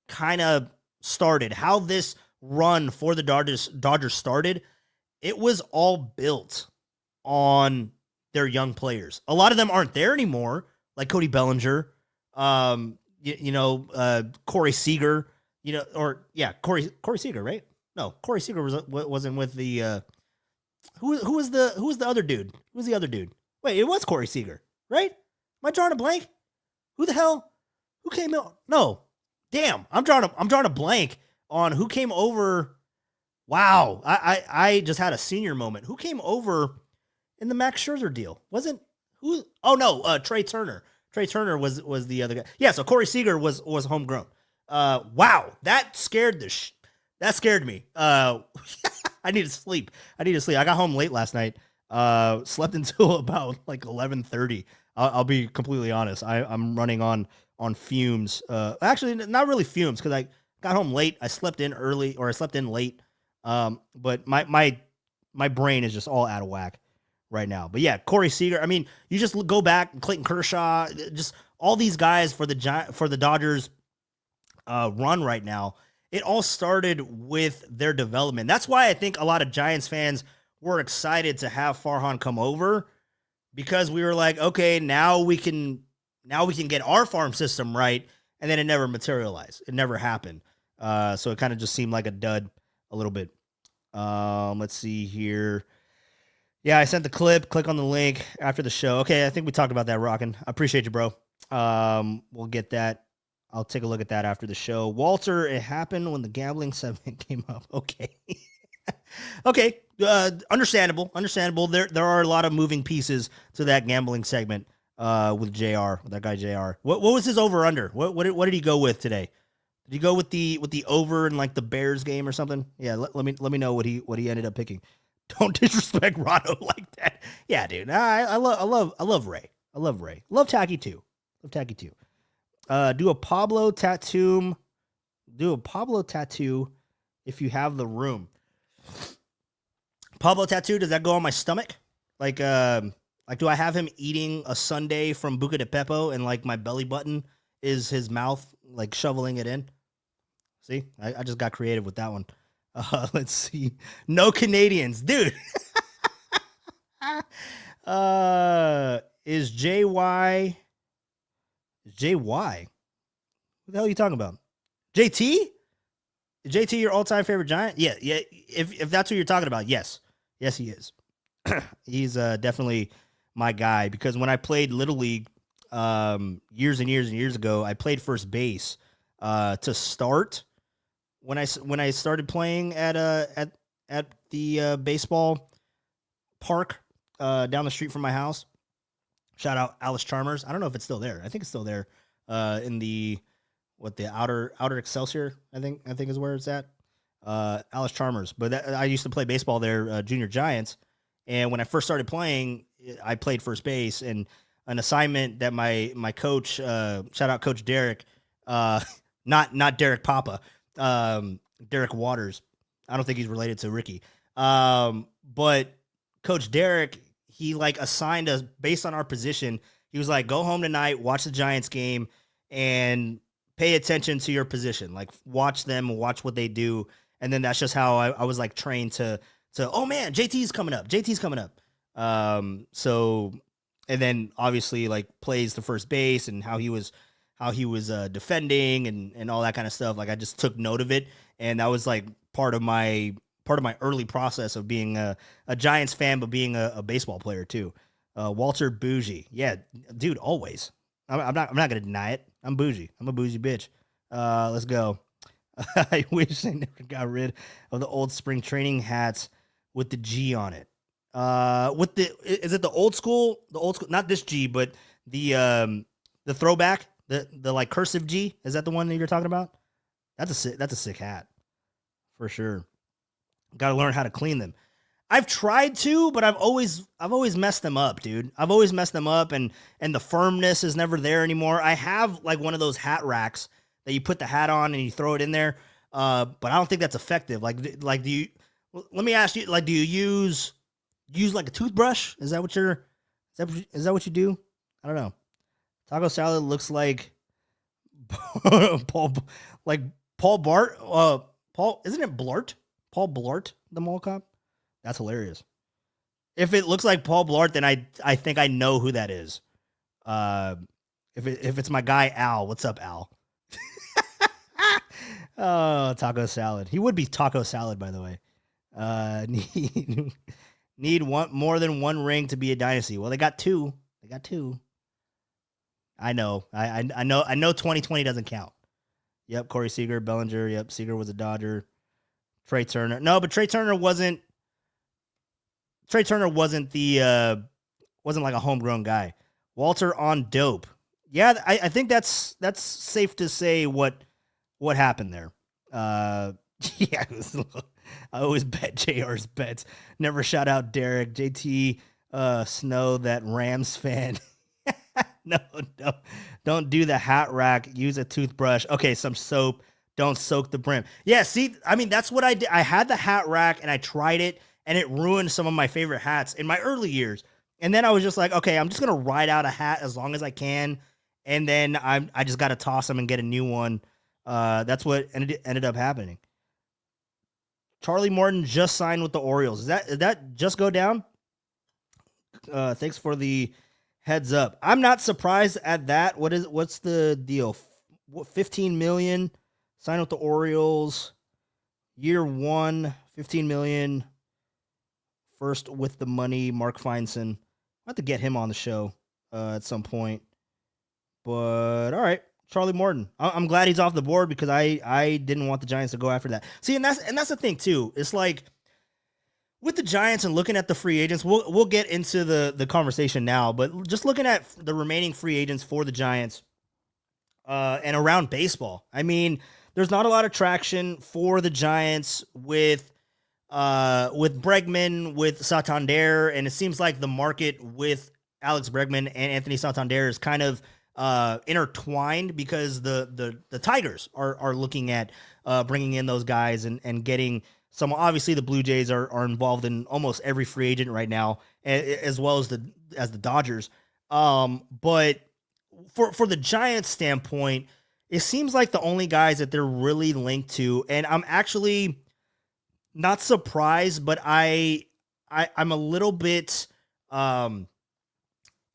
kind of started, how this run for the Dodgers started, it was all built on their young players. A lot of them aren't there anymore, like Cody Bellinger, Corey Seager, Corey Seager, right? No, Corey Seager wasn't with the who was the other dude? Who was the other dude? Wait, it was Corey Seager, right? Am I drawing a blank? Who the hell? Who came out? No, damn, I'm drawing a blank on who came over. Wow, I just had a senior moment. Who came over in the Max Scherzer deal? Wasn't who? Oh no, Trey Turner. Trey Turner was the other guy. Yeah, so Corey Seager was homegrown. Wow, that scared me. I need to sleep. I got home late last night. Slept until about like 11:30. I'll be completely honest. I'm running on fumes. Actually, not really fumes, because I got home late. I slept in early, or I slept in late. But my brain is just all out of whack right now. But yeah, Corey Seager. I mean, you just go back, Clayton Kershaw, just all these guys for the Dodgers run right now. It all started with their development. That's why I think a lot of Giants fans were excited to have Farhan come over, because we were like, okay, now we can get our farm system right. And then it never materialized. It never happened. So it kind of just seemed like a dud a little bit. Let's see here. Yeah, I sent the clip. Click on the link after the show. Okay, I think we talked about that, Rockin'. I appreciate you, bro. We'll get that. I'll take a look at that after the show. Walter, it happened when the gambling segment came up. Okay. Okay. Understandable. There are a lot of moving pieces to that gambling segment with JR, with that guy JR. What was his over under? What did he go with today? Did he go with the over in like the Bears game or something? Yeah, let me know what he ended up picking. Don't disrespect Rado like that. Yeah, dude. I love Ray. I love Ray. Love Tacky too. Do a Pablo tattoo. If you have the room. Pablo tattoo, does that go on my stomach? Like do I have him eating a sundae from Buca de Beppo and like my belly button is his mouth, like shoveling it in? See, I just got creative with that one. Let's see. No Canadians, dude. Is JY? What the hell are you talking about? JT? Is JT your all-time favorite Giant? Yeah. If that's what you're talking about, yes, he is. He's definitely my guy, because when I played Little League years and years ago, I played first base to start. When I started playing at the baseball park down the street from my house, Shout out Alice Chalmers. I don't know if it's still there. I think it's still there. In the outer Excelsior, I think is where it's at. Alice Chalmers. But I used to play baseball there, junior Giants. And when I first started playing, I played first base, and an assignment that my coach, shout out Coach Derek, not Derek Papa, Derek Waters. I don't think he's related to Ricky. But Coach Derek, he like assigned us based on our position. He was like, go home tonight, watch the Giants game, and pay attention to your position. Like, watch them, watch what they do. And then that's just how I was like trained to, oh man, JT's coming up. So, and then obviously like plays the first base and how he was defending and all that kind of stuff. Like, I just took note of it. And that was like part of my early process of being a Giants fan, but being a baseball player too. Walter Bougie. Yeah, dude, always. I'm not going to deny it. I'm bougie. I'm a bougie bitch. Let's go. I wish I never got rid of the old spring training hats with the G on it. Is it the old school, not this G, but the throwback, the like cursive G? Is that the one that you're talking about? That's a sick hat for sure. Got to learn how to clean them. I've tried to, but I've always messed them up, dude. I've always messed them up, and the firmness is never there anymore. I have like one of those hat racks that you put the hat on and you throw it in there, but I don't think that's effective. Like do you? Let me ask you, like, do you use like a toothbrush? Is that what you do? I don't know. Taco salad looks like Paul Bart. Paul, isn't it Blart? Paul Blart, the mall cop? That's hilarious. If it looks like Paul Blart, then I think I know who that is. If it's my guy Al, what's up, Al? Oh, taco salad. He would be taco salad, by the way. Need more than one ring to be a dynasty. Well, they got two. I know. I know 2020 doesn't count. Yep, Corey Seager, Bellinger. Yep, Seager was a Dodger. Trey Turner. No, but Trey Turner wasn't wasn't like a homegrown guy. Walter on dope. Yeah, I think that's safe to say what happened there. Yeah, I always bet JR's bets. Never shout out Derek. JT Snow, that Rams fan. No, don't do the hat rack. Use a toothbrush. Okay, some soap. Don't soak the brim. Yeah, see, I mean, that's what I did. I had the hat rack and I tried it, and it ruined some of my favorite hats in my early years. And then I was just like, okay, I'm just gonna ride out a hat as long as I can, and then I just got to toss them and get a new one. That's what ended up happening. Charlie Morton just signed with the Orioles. Did that just go down? Thanks for the heads up. I'm not surprised at that. What's the deal? 15 million signed with the Orioles. Year 1, 15 million. First with the money, Mark Feinson. I'll have to get him on the show at some point. But all right, Charlie Morton. I'm glad he's off the board because I didn't want the Giants to go after that. See, and that's the thing too. It's like with the Giants and looking at the free agents, we'll get into the conversation now. But just looking at the remaining free agents for the Giants and around baseball, I mean, there's not a lot of traction for the Giants with Bregman, with Santander, and it seems like the market with Alex Bregman and Anthony Santander is kind of intertwined because the Tigers are looking at bringing in those guys and getting some. Obviously, the Blue Jays are involved in almost every free agent right now, as well as the Dodgers. But for the Giants standpoint, it seems like the only guys that they're really linked to, and I'm actually not surprised, but I'm a little bit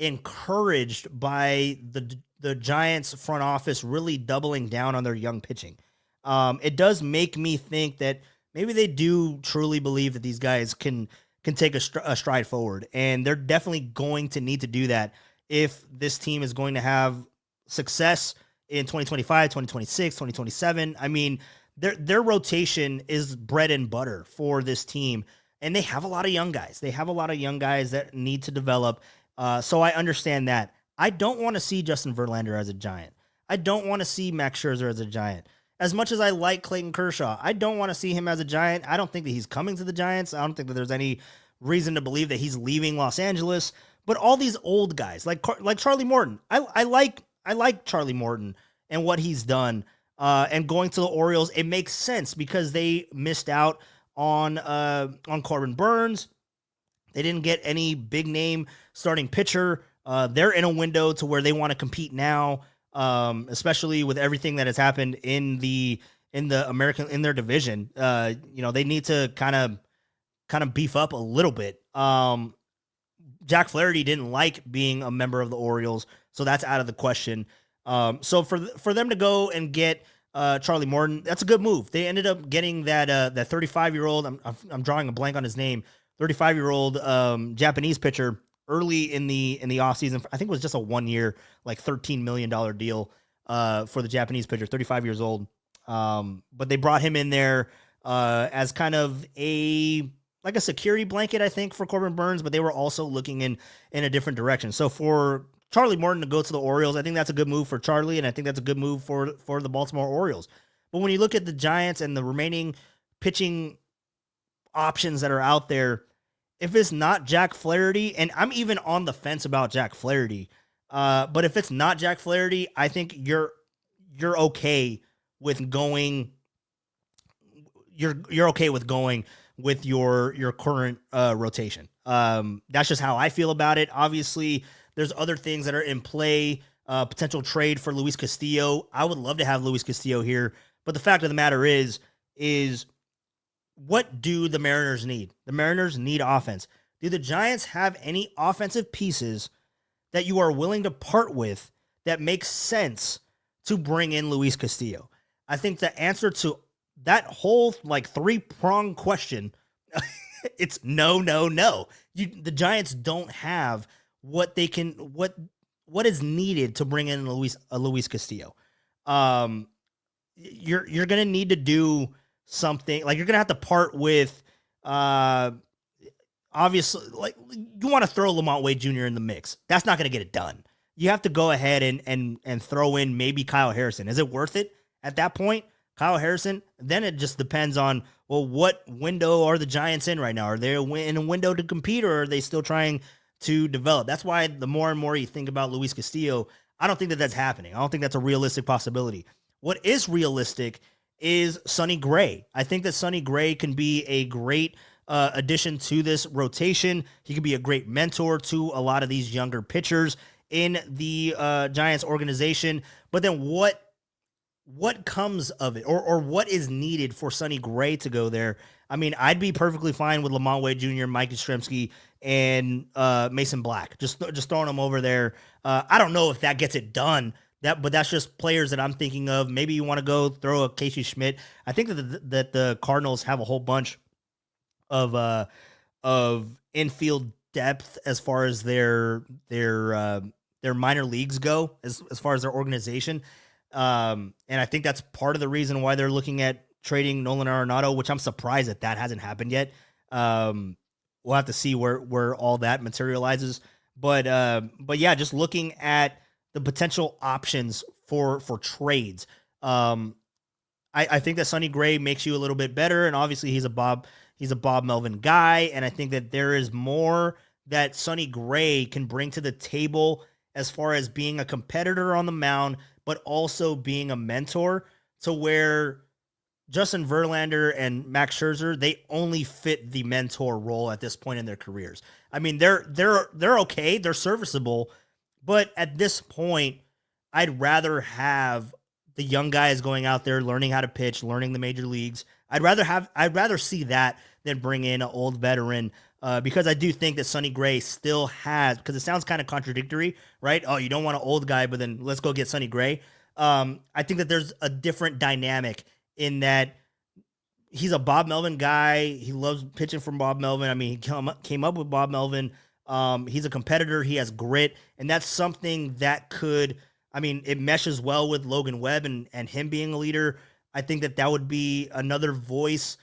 encouraged by the Giants front office really doubling down on their young pitching. It does make me think that maybe they do truly believe that these guys can take a stride forward, and they're definitely going to need to do that if this team is going to have success in 2025, 2026, 2027. I mean, their rotation is bread and butter for this team, and they have a lot of young guys. They have a lot of young guys that need to develop. So I understand that. I don't want to see Justin Verlander as a Giant. I don't want to see Max Scherzer as a Giant. As much as I like Clayton Kershaw, I don't want to see him as a Giant. I don't think that he's coming to the Giants. I don't think that there's any reason to believe that he's leaving Los Angeles. But all these old guys, like Charlie Morton, I like Charlie Morton and what he's done. And going to the Orioles, it makes sense because they missed out on Corbin Burns. They didn't get any big name starting pitcher. They're in a window to where they want to compete now, especially with everything that has happened in their division. They need to kind of beef up a little bit. Jack Flaherty didn't like being a member of the Orioles, so that's out of the question. So for them to go and get Charlie Morton, that's a good move. They ended up getting that 35-year-old. I'm drawing a blank on his name. 35-year-old Japanese pitcher early in the offseason. I think it was just a 1 year, like $13 million deal for the Japanese pitcher, 35 years old. But they brought him in there as kind of a security blanket, I think, for Corbin Burns, but they were also looking in a different direction. So for Charlie Morton to go to the Orioles, I think that's a good move for Charlie, and I think that's a good move for the Baltimore Orioles. But when you look at the Giants and the remaining pitching options that are out there, if it's not Jack Flaherty, and I'm even on the fence about Jack Flaherty, but if it's not Jack Flaherty, I think you're okay with going. You're okay with going with your current rotation. That's just how I feel about it. Obviously, there's other things that are in play. Potential trade for Luis Castillo. I would love to have Luis Castillo here, but the fact of the matter is what do the Mariners need? The Mariners need offense. Do the Giants have any offensive pieces that you are willing to part with that makes sense to bring in Luis Castillo? I think the answer to that whole three-pronged question, it's no. The Giants don't have what is needed to bring in Luis Castillo. You're going to need to do something, you're going to have to part with, obviously, you want to throw Lamont Wade Jr. in the mix. That's not going to get it done. You have to go ahead and throw in maybe Kyle Harrison. Is it worth it at that point? Kyle Harrison, then it just depends on, what window are the Giants in right now? Are they in a window to compete, or are they still trying to develop? That's why the more and more you think about Luis Castillo, I don't think that that's happening. I don't think that's a realistic possibility. What is realistic is Sonny Gray. I think that Sonny Gray can be a great addition to this rotation. He can be a great mentor to a lot of these younger pitchers in the Giants organization. But then what comes of it, or what is needed for Sonny Gray to go there? I mean, I'd be perfectly fine with Lamont Wade Jr., Mike Yastrzemski, and Mason Black. Just throwing them over there. I don't know if that gets it done. But that's just players that I'm thinking of. Maybe you want to go throw a Casey Schmidt. I think that the Cardinals have a whole bunch of infield depth as far as their minor leagues go, as far as their organization. And I think that's part of the reason why they're looking at trading Nolan Arenado, which I'm surprised that hasn't happened yet. We'll have to see where all that materializes. But yeah, just looking at the potential options for trades. I think that Sonny Gray makes you a little bit better, and obviously he's a Bob Melvin guy, and I think that there is more that Sonny Gray can bring to the table as far as being a competitor on the mound, but also being a mentor, to where Justin Verlander and Max Scherzer, they only fit the mentor role at this point in their careers. I mean, they're okay, they're serviceable, but at this point, I'd rather have the young guys going out there, learning how to pitch, learning the major leagues. I'd rather see that than bring in an old veteran, because I do think that Sonny Gray still has, because it sounds kind of contradictory, right? Oh, you don't want an old guy, but then let's go get Sonny Gray. I think that there's a different dynamic in that he's a Bob Melvin guy. He loves pitching from Bob Melvin. I mean, he came up with Bob Melvin. He's a competitor. He has grit, and that's something that could, it meshes well with Logan Webb and him being a leader. I think that would be another voice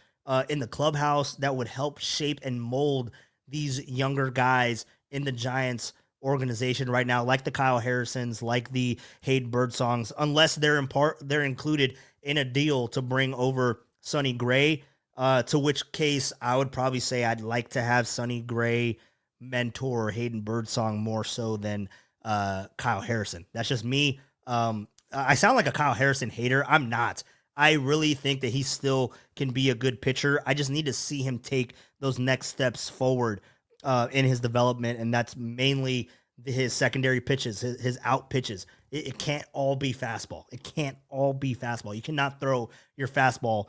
in the clubhouse that would help shape and mold these younger guys in the Giants organization right now, like the Kyle Harrisons, like the Hayden Birdsongs, unless they're included in a deal to bring over Sonny Gray. To which case, I would probably say I'd like to have Sonny Gray mentor Hayden Birdsong more so than Kyle Harrison. That's just me. I sound like a Kyle Harrison hater. I'm not. I really think that he still can be a good pitcher. I just need to see him take those next steps forward in his development, and that's mainly his secondary pitches, his out pitches. It can't all be fastball. It can't all be fastball. You cannot throw your fastball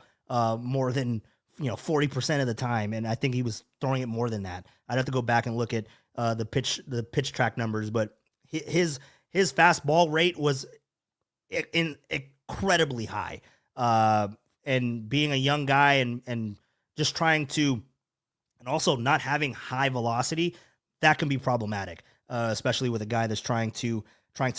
more than 40% of the time, and I think he was throwing it more than that. I'd have to go back and look at the pitch track numbers, but his fastball rate was incredibly high. And being a young guy and just trying to, and also not having high velocity, that can be problematic, especially with a guy that's trying to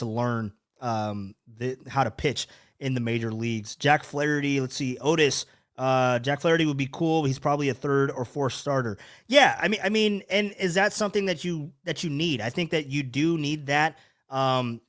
learn how to pitch in the major leagues. Jack Flaherty, let's see, Otis. Jack Flaherty would be cool. He's probably a third or fourth starter. Yeah, I mean, and is that something that you need? I think that you do need that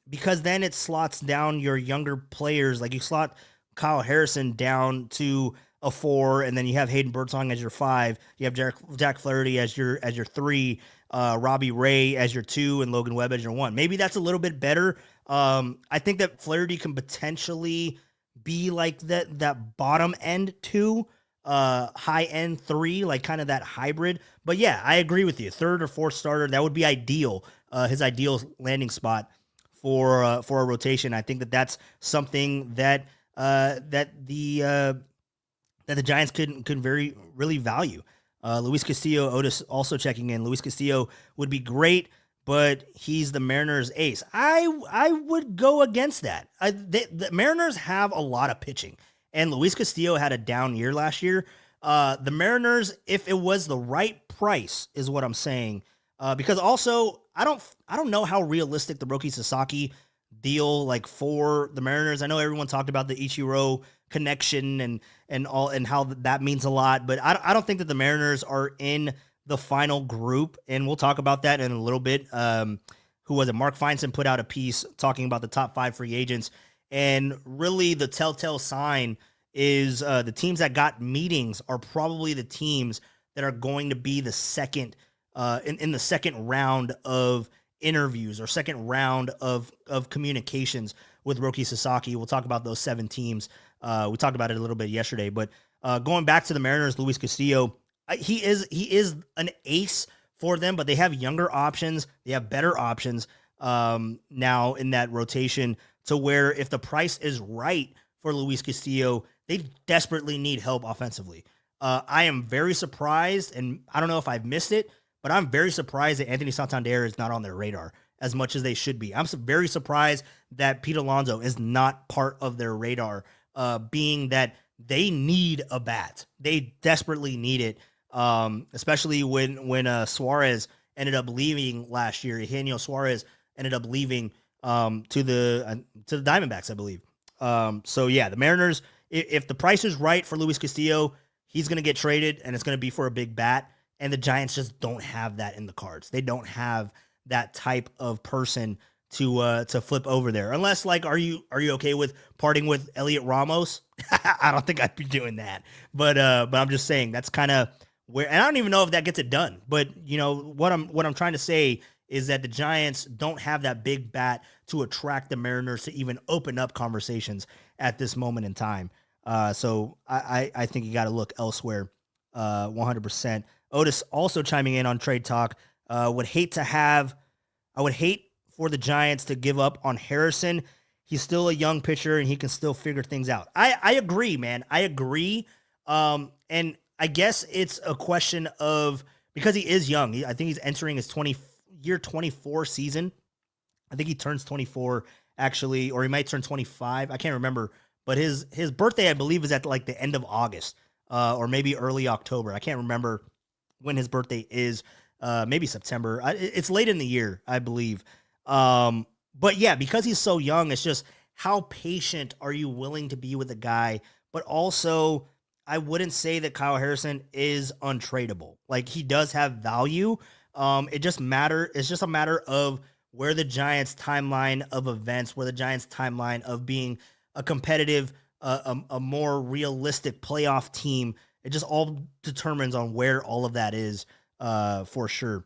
because then it slots down your younger players. Like you slot Kyle Harrison down to a 4, and then you have Hayden Birdsong as your 5. You have Jack Flaherty as your 3, Robbie Ray as your 2, and Logan Webb as your 1. Maybe that's a little bit better. I think that Flaherty can potentially be like that bottom end 2, high end 3, like kind of that hybrid. But yeah, I agree with you. Third or fourth starter, that would be ideal. His ideal landing spot for a rotation. I think that that's something that the Giants could really value. Luis Castillo, Otis also checking in. Luis Castillo would be great, but he's the Mariners' ace. I would go against that. The Mariners have a lot of pitching, and Luis Castillo had a down year last year. The Mariners, if it was the right price, is what I'm saying. Because also, I don't know how realistic the Roki Sasaki deal like for the Mariners. I know everyone talked about the Ichiro connection and how that means a lot, but I don't think that the Mariners are in the final group, and we'll talk about that in a little bit. Who was it? Mark Feinstein put out a piece talking about the top 5 free agents, and really the telltale sign is the teams that got meetings are probably the teams that are going to be the second in the second round of interviews or second round of communications with Roki Sasaki. We'll talk about those 7 teams. We talked about it a little bit yesterday, but going back to the Mariners, Luis Castillo, he is an ace for them, but they have younger options. They have better options now in that rotation to where if the price is right for Luis Castillo, they desperately need help offensively. I am very surprised, and I don't know if I've missed it, but I'm very surprised that Anthony Santander is not on their radar as much as they should be. I'm very surprised that Pete Alonso is not part of their radar, being that they need a bat. They desperately need it, especially when Suarez ended up leaving last year. Eugenio Suarez ended up leaving to the Diamondbacks, I believe. So yeah, the Mariners, if the price is right for Luis Castillo, he's going to get traded, and it's going to be for a big bat. And the Giants just don't have that in the cards. They don't have that type of person to flip over there. Unless, like, are you okay with parting with Elliot Ramos? I don't think I'd be doing that. But I'm just saying that's kind of where, and I don't even know if that gets it done. But what I'm trying to say is that the Giants don't have that big bat to attract the Mariners to even open up conversations at this moment in time. So I think you got to look elsewhere, 100%. Otis also chiming in on trade talk. I would hate for the Giants to give up on Harrison. He's still a young pitcher and he can still figure things out. I agree, man. I agree. And I guess it's a question of, because he is young. I think he's entering his 24 season. I think he turns 24 actually, or he might turn 25. I can't remember, but his birthday, I believe, is at like the end of August, or maybe early October. I can't remember when his birthday is, maybe September. It's late in the year, I believe. But yeah, because he's so young, it's just how patient are you willing to be with a guy? But also, I wouldn't say that Kyle Harrison is untradeable. Like, he does have value. It's just a matter of where the Giants' timeline of events, where the Giants' timeline of being a competitive, a more realistic playoff team. It just all determines on where all of that is, for sure.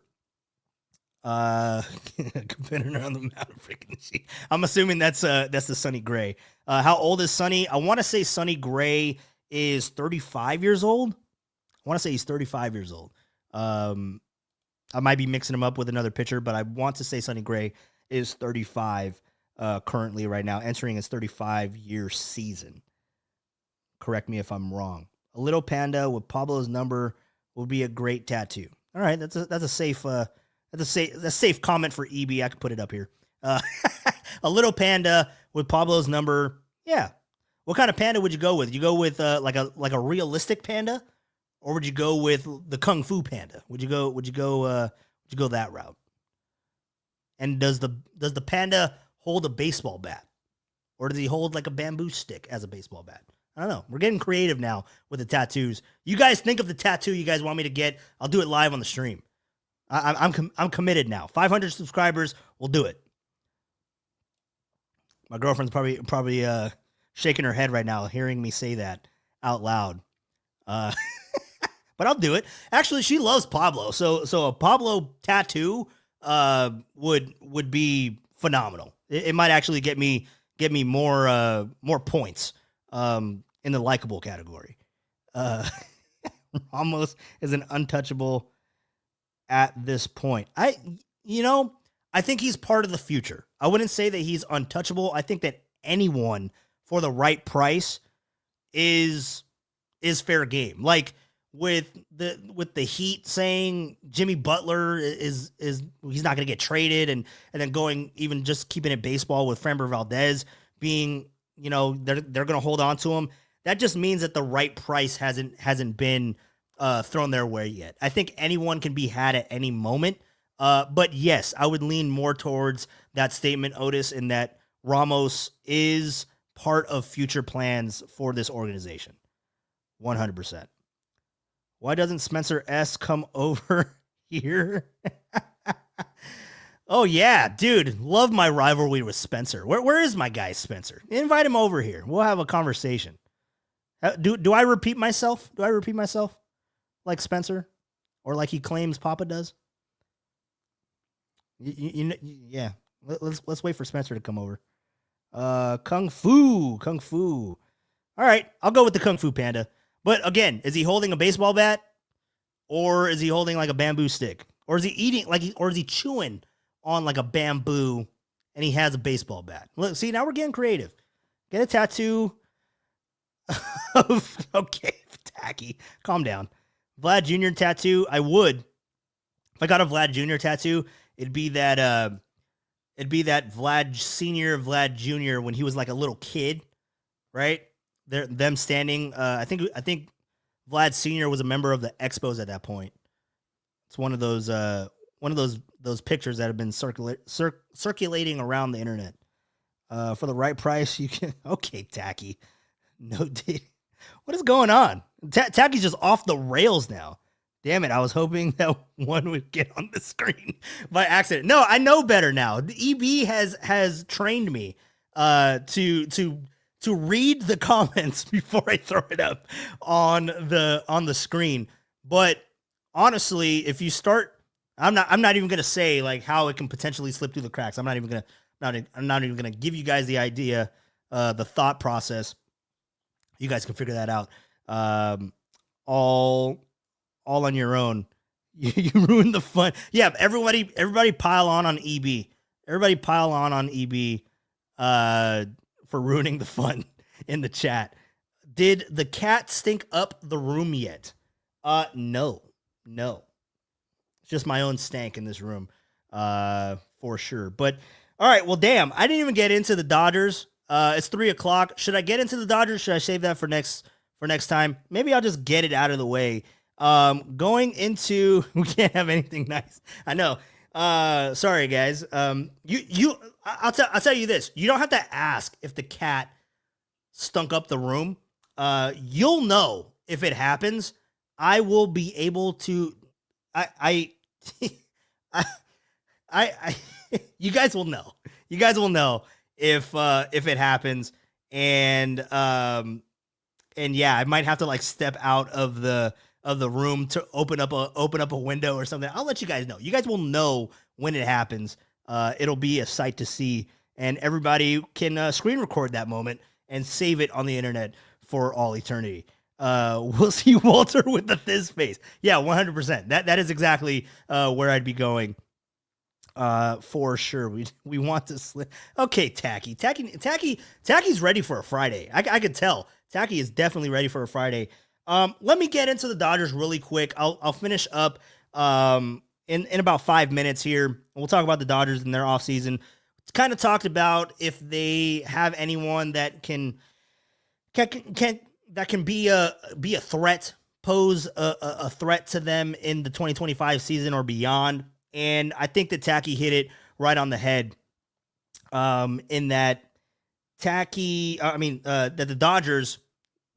Competitor on the mountain frequency. I'm assuming that's the Sonny Gray. How old is Sonny? I want to say Sonny Gray is 35 years old. I want to say he's 35 years old. I might be mixing him up with another pitcher, but I want to say Sonny Gray is 35 currently right now, entering his 35-year season. Correct me if I'm wrong. A little panda with Pablo's number would be a great tattoo. All right, that's a safe comment for EB. I can put it up here. A little panda with Pablo's number. Yeah. What kind of panda would you go with? You go with like a realistic panda, or would you go with the Kung Fu panda? Would you go that route? And does the panda hold a baseball bat, or does he hold like a bamboo stick as a baseball bat? I don't know. We're getting creative now with the tattoos. You guys think of the tattoo you guys want me to get. I'll do it live on the stream. I'm committed now. 500 subscribers, we'll do it. My girlfriend's probably shaking her head right now, hearing me say that out loud. But I'll do it. Actually, she loves Pablo, so a Pablo tattoo would be phenomenal. It might actually get me more points in the likable category. Ramos is an untouchable at this point. I think he's part of the future. I wouldn't say that he's untouchable. I think that anyone for the right price is fair game. Like with the Heat saying Jimmy Butler is he's not going to get traded, and then going even just keeping it baseball with Framber Valdez being, they're going to hold on to him. That just means that the right price hasn't been thrown their way yet. I think anyone can be had at any moment. But yes, I would lean more towards that statement, Otis, in that Ramos is part of future plans for this organization. 100%. Why doesn't Spencer S. come over here? Oh, yeah, dude. Love my rivalry with Spencer. Where is my guy, Spencer? Invite him over here. We'll have a conversation. Do I repeat myself? Do I repeat myself like Spencer? Or like he claims Papa does? Yeah. Let's wait for Spencer to come over. Kung Fu. All right, I'll go with the Kung Fu Panda. But again, is he holding a baseball bat, or is he holding like a bamboo stick, or is he eating or is he chewing on like a bamboo and he has a baseball bat? Look, see, now we're getting creative. Get a tattoo of okay, tacky. Calm down. Vlad Jr. tattoo. I would. If I got a Vlad Jr. tattoo, it'd be that Vlad Sr., Vlad Jr. when he was like a little kid, right? Them standing. I think Vlad Sr. was a member of the Expos at that point. It's one of those pictures that have been circulating around the internet. For the right price, you can. Okay, Tacky. No, dude. What is going on? Tacky's just off the rails now. Damn it, I was hoping that one would get on the screen by accident. No, I know better now. The EB has trained me to read the comments before I throw it up on the screen. But honestly, if you start, I'm not even gonna say like how it can potentially slip through the cracks. I'm not even gonna give you guys the idea, the thought process. You guys can figure that out. All on your own. You ruined the fun. Yeah, everybody pile on EB. Everybody pile on EB for ruining the fun in the chat. Did the cat stink up the room yet? No. It's just my own stank in this room, for sure. But all right, well, damn, I didn't even get into the Dodgers. It's 3:00. Should I get into the Dodgers? Should I save that for next time? Maybe I'll just get it out of the way. Going into, we can't have anything nice. I know. Sorry guys. I'll tell you this. You don't have to ask if the cat stunk up the room. You'll know if it happens. I will be able to, I you guys will know. You guys will know if it happens, and yeah, I might have to like step out of the room to open up a window or something. I'll let you guys know. You guys will know when it happens. It'll be a sight to see, and everybody can screen record that moment and save it on the internet for all eternity. We'll see Walter with the Thiz face. Yeah, 100%. That is exactly where I'd be going. For sure. We want to slip. Okay, Tacky's ready for a Friday. I could tell. Tacky is definitely ready for a Friday. Let me get into the Dodgers really quick. I'll finish up in about 5 minutes here. We'll talk about the Dodgers and their offseason. It's kind of talked about if they have anyone that can be a threat, pose a threat to them in the 2025 season or beyond. And I think that Tacky hit it right on the head. In that that the Dodgers,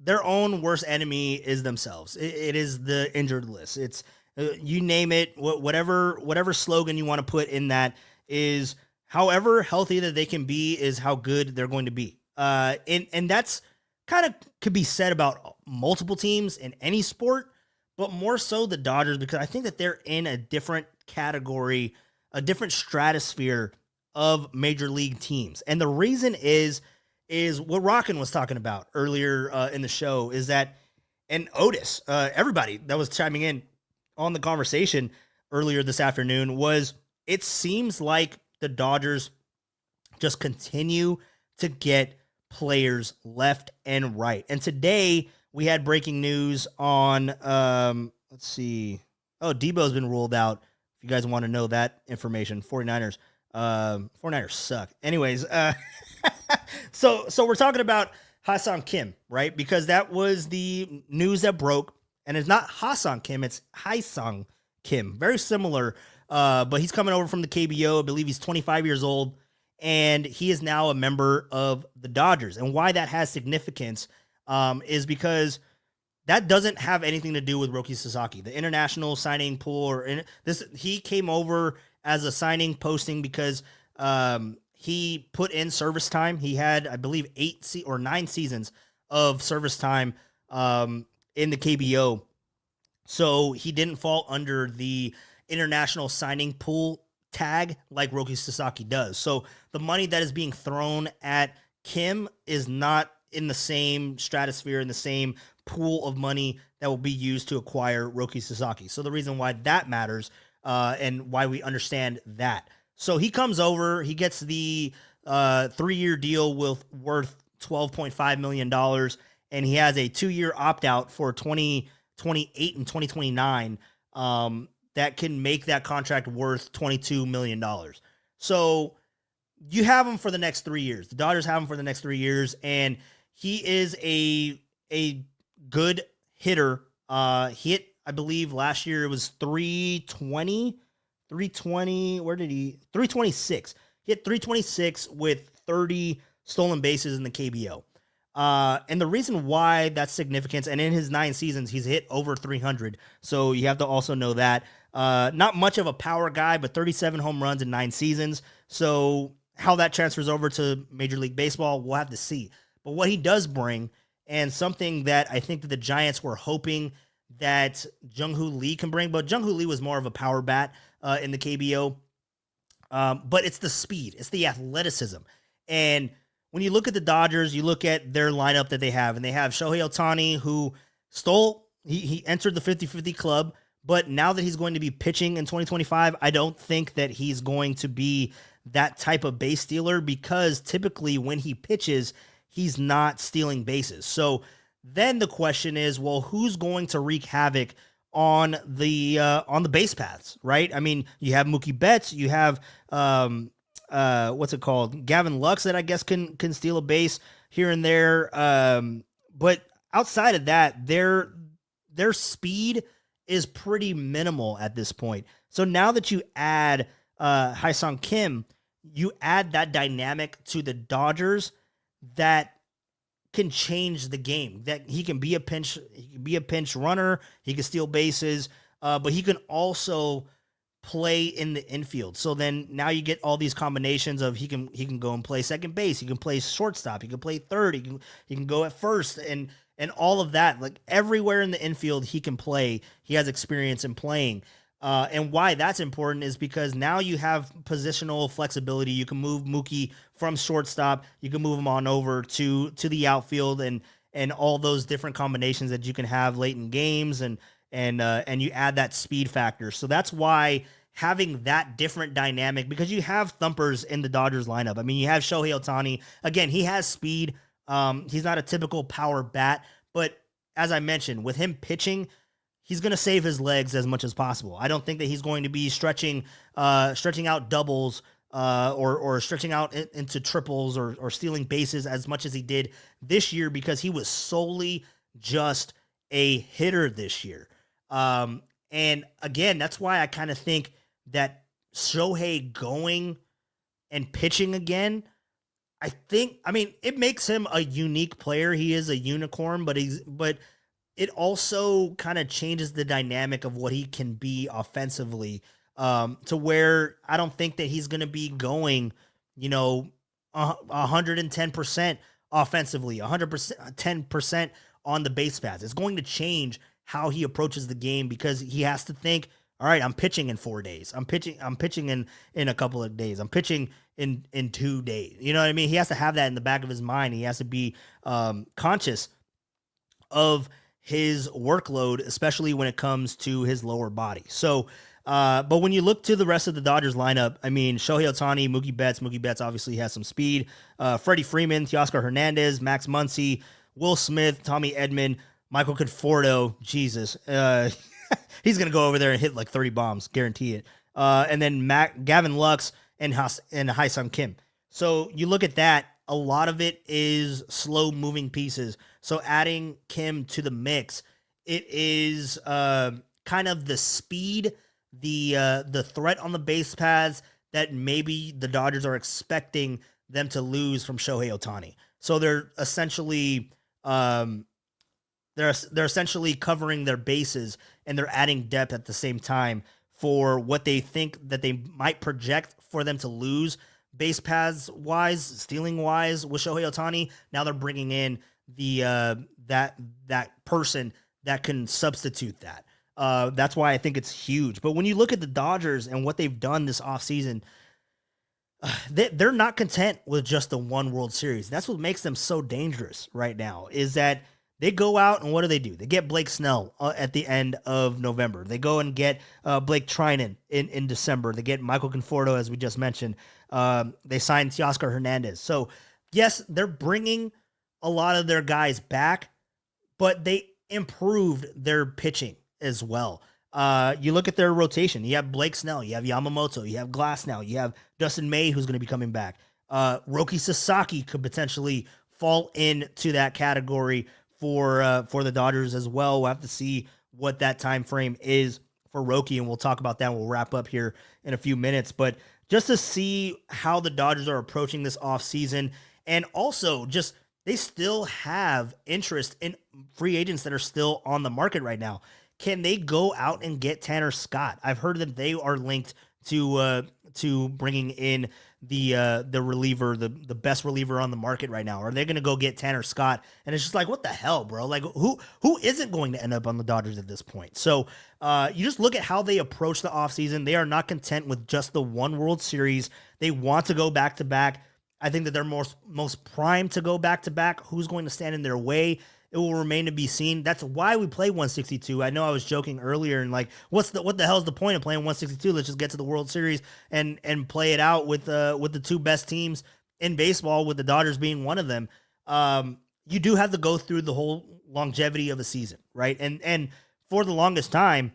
their own worst enemy is themselves. It is the injured list. It's you name it, whatever slogan you want to put in that is however healthy that they can be is how good they're going to be. And that's kind of could be said about multiple teams in any sport, but more so the Dodgers, because I think that they're in a different category, a different stratosphere of major league teams. And the reason is what Rockin was talking about earlier in the show is that, and Otis, everybody that was chiming in on the conversation earlier this afternoon was, it seems like the Dodgers just continue to get players left and right. And today we had breaking news on, let's see. Oh, Debo's been ruled out. If you guys want to know that information, 49ers suck. Anyways, so we're talking about Hye-Seong Kim, right? Because that was the news that broke, and it's not Hye-Seong Kim, it's Hye-Seong Kim. Very similar, but he's coming over from the KBO. I believe he's 25 years old, and he is now a member of the Dodgers. And why that has significance is because that doesn't have anything to do with Roki Sasaki, the international signing pool. He came over as a signing posting because he put in service time. He had, I believe, 8 or 9 seasons of service time in the KBO. So he didn't fall under the international signing pool tag like Roki Sasaki does. So the money that is being thrown at Kim is not in the same stratosphere, in the same pool of money that will be used to acquire Roki Sasaki. So the reason why that matters and why we understand that. So he comes over, he gets the 3-year deal worth $12.5 million, and he has a 2-year opt-out for 2028 and 2029 that can make that contract worth $22 million. So you have him for the next 3 years. The Dodgers have him for the next 3 years, and he is a good hitter. He hit, I believe, last year it was 320. Where did he? 326. He hit 326 with 30 stolen bases in the KBO. And the reason why that's significant, and in his 9 seasons, he's hit over 300. So you have to also know that. Not much of a power guy, but 37 home runs in 9 seasons. So how that transfers over to Major League Baseball, we'll have to see. But what he does bring, and something that I think that the Giants were hoping that Jung-Hoo Lee can bring, but Jung-Hoo Lee was more of a power bat in the KBO. But it's the speed, it's the athleticism. And when you look at the Dodgers, you look at their lineup that they have, and they have Shohei Ohtani, who he entered the 50-50 club, but now that he's going to be pitching in 2025, I don't think that he's going to be that type of base stealer, because typically when he pitches, he's not stealing bases. So then the question is, well, who's going to wreak havoc on the base paths, right? I mean, you have Mookie Betts, you have what's it called? Gavin Lux that I guess can steal a base here and there. But outside of that, their speed is pretty minimal at this point. So now that you add Hye-Seong Kim, you add that dynamic to the Dodgers that can change the game. That he can be a pinch runner, he can steal bases, but he can also play in the infield. So then now you get all these combinations of he can go and play second base, he can play shortstop, he can play third, he can go at first, and all of that. Like everywhere in the infield he can play. He has experience in playing. And why that's important is because now you have positional flexibility. You can move Mookie from shortstop, you can move him on over to the outfield, and all those different combinations that you can have late in games, and you add that speed factor. So that's why having that different dynamic, because you have thumpers in the Dodgers lineup. I mean, you have Shohei Ohtani. Again, he has speed. He's not a typical power bat, but as I mentioned, with him pitching, he's going to save his legs as much as possible. I don't think that he's going to be stretching out doubles or stretching out into triples or stealing bases as much as he did this year, because he was solely just a hitter this year. And again, that's why I kind of think that Shohei going and pitching again, I mean, it makes him a unique player. He is a unicorn, but it also kind of changes the dynamic of what he can be offensively, to where I don't think that he's going to be going, 110% offensively, 110% on the base paths. It's going to change how he approaches the game, because he has to think, all right, I'm pitching in 4 days. I'm pitching in a couple of days. I'm pitching in 2 days. You know what I mean? He has to have that in the back of his mind. He has to be conscious of his workload, especially when it comes to his lower body. So, but when you look to the rest of the Dodgers lineup, I mean, Shohei Ohtani, Mookie Betts obviously has some speed. Freddie Freeman, Teoscar Hernandez, Max Muncy, Will Smith, Tommy Edman, Michael Conforto, Jesus. He's going to go over there and hit like 30 bombs, guarantee it. And then Gavin Lux and Hye-Seong Kim. So you look at that, a lot of it is slow-moving pieces. So adding Kim to the mix, it is kind of the speed, the threat on the base paths that maybe the Dodgers are expecting them to lose from Shohei Ohtani. So they're essentially they're essentially covering their bases, and they're adding depth at the same time for what they think that they might project for them to lose base paths wise, stealing wise with Shohei Ohtani. Now they're bringing in the that person that can substitute that. That's why I think it's huge. But when you look at the Dodgers and what they've done this offseason, they're not content with just the one World Series. That's what makes them so dangerous right now, is that they go out and what do? They get Blake Snell at the end of November. They go and get Blake Trinan in December. They get Michael Conforto, as we just mentioned. They signed Teoscar Hernandez. So, yes, they're bringing a lot of their guys back, but they improved their pitching as well. You look at their rotation. You have Blake Snell. You have Yamamoto. You have Glass now. You have Dustin May, who's going to be coming back. Roki Sasaki could potentially fall into that category for the Dodgers as well. We'll have to see what that time frame is for Roki, and we'll talk about that. We'll wrap up here in a few minutes. But just to see how the Dodgers are approaching this offseason, and also just they still have interest in free agents that are still on the market right now. Can they go out and get Tanner Scott? I've heard that they are linked to bringing in the reliever, the best reliever on the market right now. Are they going to go get Tanner Scott? And it's just like, what the hell, bro? Like, who isn't going to end up on the Dodgers at this point? So you just look at how they approach the offseason. They are not content with just the one World Series. They want to go back-to-back. I think that they're most primed to go back-to-back. Who's going to stand in their way? It will remain to be seen. That's why we play 162. I know I was joking earlier and like, what the hell's the point of playing 162? Let's just get to the World Series and play it out with the two best teams in baseball, with the Dodgers being one of them. You do have to go through the whole longevity of a season, right? And for the longest time,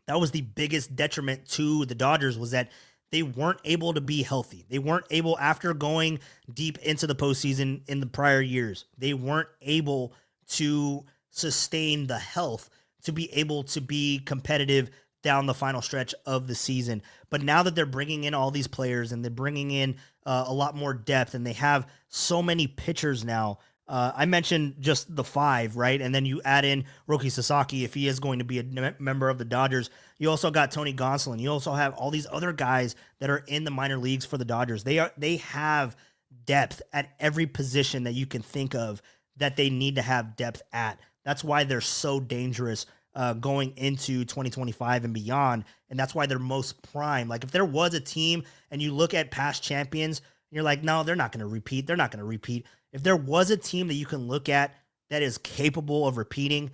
that was the biggest detriment to the Dodgers, was that they weren't able to be healthy. They weren't able, after going deep into the postseason in the prior years, they weren't able to sustain the health to be able to be competitive down the final stretch of the season. But now that they're bringing in all these players and they're bringing in a lot more depth, and they have so many pitchers now I mentioned just the 5, right? And then you add in Roki Sasaki if he is going to be a member of the Dodgers. You also got Tony Gonsolin. You also have all these other guys that are in the minor leagues for the Dodgers. They have depth at every position that you can think of that they need to have depth at. That's why they're so dangerous going into 2025 and beyond. And that's why they're most prime. Like if there was a team and you look at past champions, you're like, no, they're not going to repeat. They're not going to repeat. If there was a team that you can look at that is capable of repeating,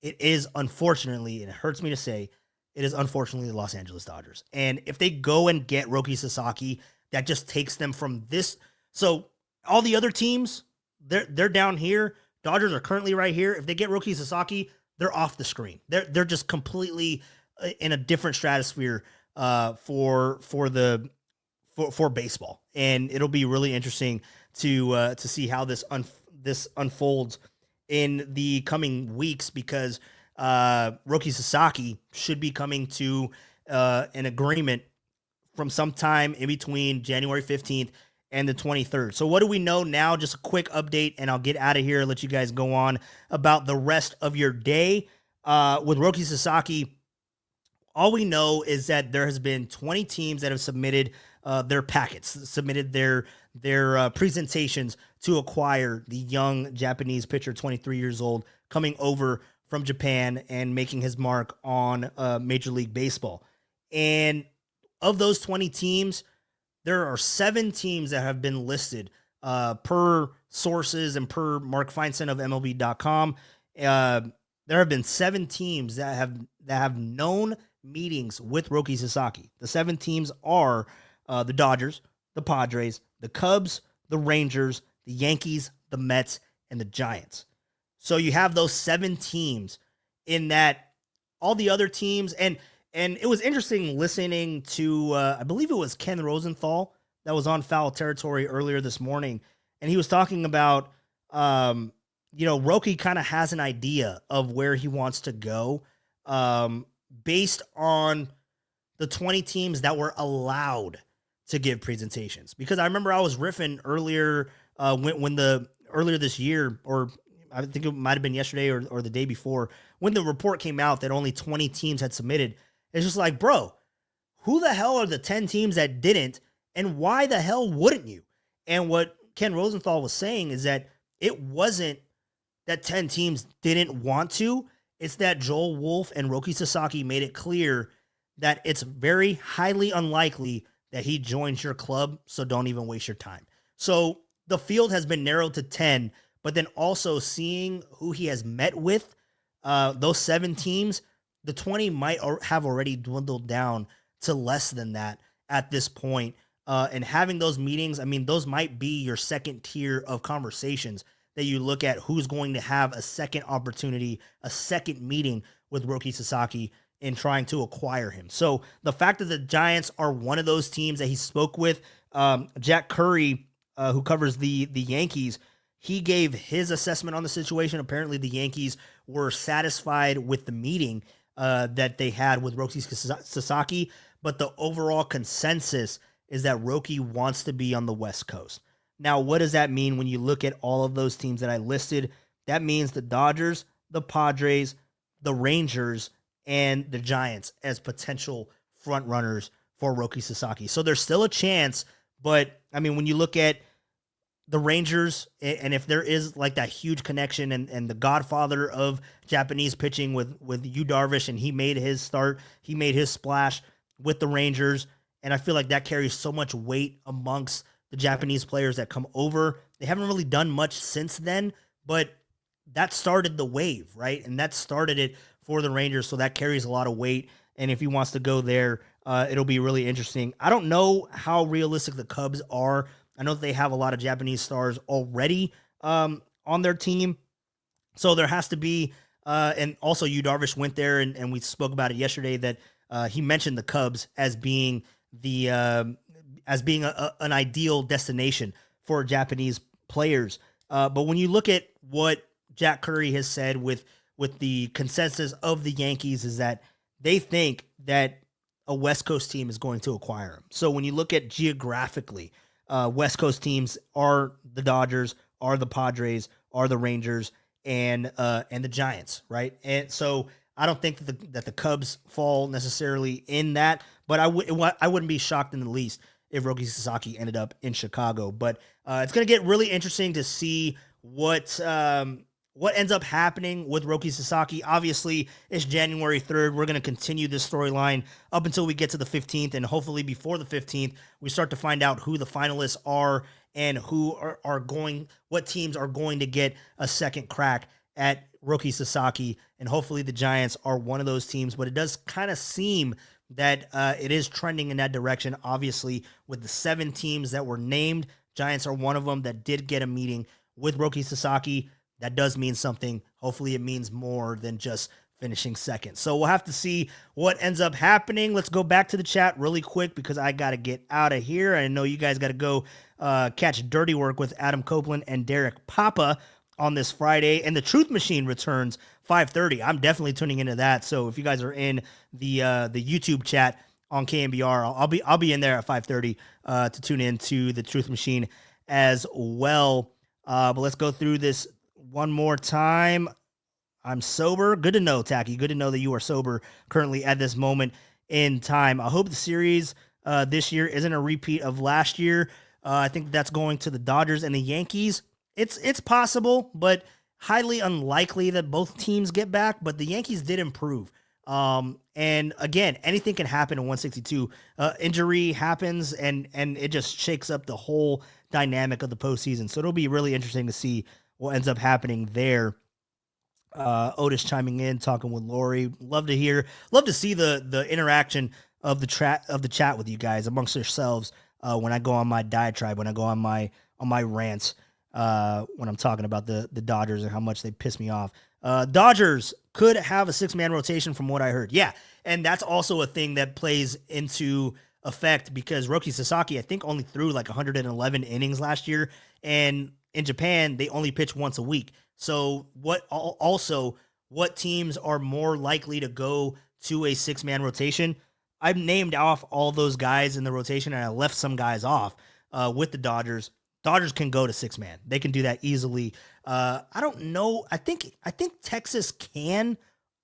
it is unfortunately, and it hurts me to say, it is unfortunately the Los Angeles Dodgers. And if they go and get Roki Sasaki, that just takes them from this. So all the other teams, they're down here. Dodgers are currently right here. If they get Roki Sasaki, they're off the screen. They're just completely in a different stratosphere for baseball, and it'll be really interesting to see how this unfolds in the coming weeks, because Roki Sasaki should be coming to an agreement from sometime in between January 15th and the 23rd. So what do we know now? Just a quick update, and I'll get out of here, let you guys go on about the rest of your day. With Roki Sasaki, all we know is that there has been 20 teams that have submitted their packets, submitted their presentations to acquire the young Japanese pitcher, 23 years old, coming over from Japan and making his mark on Major League Baseball. And of those 20 teams, there are 7 teams that have been listed per sources and per Mark Feinstein of MLB.com. There have been 7 teams that have known meetings with Roki Sasaki. The 7 teams are the Dodgers, the Padres, the Cubs, the Rangers, the Yankees, the Mets, and the Giants. So you have those 7 teams in that. All the other teams, and it was interesting listening to, I believe it was Ken Rosenthal that was on Foul Territory earlier this morning, and he was talking about, Roki kind of has an idea of where he wants to go based on the 20 teams that were allowed to give presentations. Because I remember I was riffing earlier earlier this year, or I think it might have been yesterday or the day before, when the report came out that only 20 teams had submitted. It's just like, bro, who the hell are the 10 teams that didn't, and why the hell wouldn't you? And what Ken Rosenthal was saying is that it wasn't that 10 teams didn't want to. It's that Joel Wolf and Roki Sasaki made it clear that it's very highly unlikely that he joins your club, so don't even waste your time. So the field has been narrowed to 10, but then also seeing who he has met with, those 7 teams, the 20 might have already dwindled down to less than that at this point. And having those meetings, I mean, those might be your second tier of conversations that you look at who's going to have a second opportunity, a second meeting with Roki Sasaki in trying to acquire him. So the fact that the Giants are one of those teams that he spoke with, Jack Curry, who covers the Yankees, he gave his assessment on the situation. Apparently the Yankees were satisfied with the meeting that they had with Roki Sasaki, but the overall consensus is that Roki wants to be on the West Coast. Now, what does that mean when you look at all of those teams that I listed? That means the Dodgers, the Padres, the Rangers, and the Giants as potential front runners for Roki Sasaki. So there's still a chance, but I mean, when you look at the Rangers, and if there is like that huge connection and the godfather of Japanese pitching with Yu Darvish, and he made his start, he made his splash with the Rangers, and I feel like that carries so much weight amongst the Japanese players that come over. They haven't really done much since then, but that started the wave, right? And that started it for the Rangers, so that carries a lot of weight. And if he wants to go there, it'll be really interesting. I don't know how realistic the Cubs are. I know that they have a lot of Japanese stars already on their team, so there has to be. And also, Yu Darvish went there, and we spoke about it yesterday that he mentioned the Cubs as being an ideal destination for Japanese players. But when you look at what Jack Curry has said with the consensus of the Yankees, is that they think that a West Coast team is going to acquire him. So when you look at geographically, West Coast teams are the Dodgers, are the Padres, are the Rangers and the Giants, right? And so I don't think that the Cubs fall necessarily in that, but I wouldn't be shocked in the least if Roki Sasaki ended up in Chicago. But it's going to get really interesting to see what ends up happening with Roki Sasaki. Obviously, it's January 3rd. We're going to continue this storyline up until we get to the 15th, and hopefully before the 15th, we start to find out who the finalists are and who are going, what teams are going to get a second crack at Roki Sasaki, and hopefully the Giants are one of those teams, but it does kind of seem that it is trending in that direction. Obviously, with the 7 teams that were named, Giants are one of them that did get a meeting with Roki Sasaki. That does mean something. Hopefully it means more than just finishing second. So we'll have to see what ends up happening. Let's go back to the chat really quick because I got to get out of here. I know you guys got to go catch Dirty Work with Adam Copeland and Derek Papa on this Friday, and the Truth Machine returns 5:30. I'm definitely tuning into that. So if you guys are in the YouTube chat on KMBR, I'll be in there at 5:30 to tune in to the Truth Machine as well. But let's go through this one more time. I'm sober. Good to know, Tacky. Good to know that you are sober currently at this moment in time. I hope the series this year isn't a repeat of last year. I think that's going to the Dodgers and the Yankees. It's possible, but highly unlikely that both teams get back. But the Yankees did improve. And again, anything can happen in 162. Injury happens, and it just shakes up the whole dynamic of the postseason. So it'll be really interesting to see what ends up happening there. Otis chiming in, talking with Lori. Love to see the interaction of the chat with you guys amongst yourselves when I go on my diatribe, when I go on my rants. When I'm talking about the Dodgers and how much they piss me off. Dodgers could have a 6-man rotation from what I heard. Yeah, and that's also a thing that plays into effect because Roki Sasaki, I think, only threw like 111 innings last year, and in Japan, they only pitch once a week. So what teams are more likely to go to a 6-man rotation? I've named off all those guys in the rotation, and I left some guys off with the Dodgers. Dodgers can go to 6-man. They can do that easily. I don't know. I think Texas can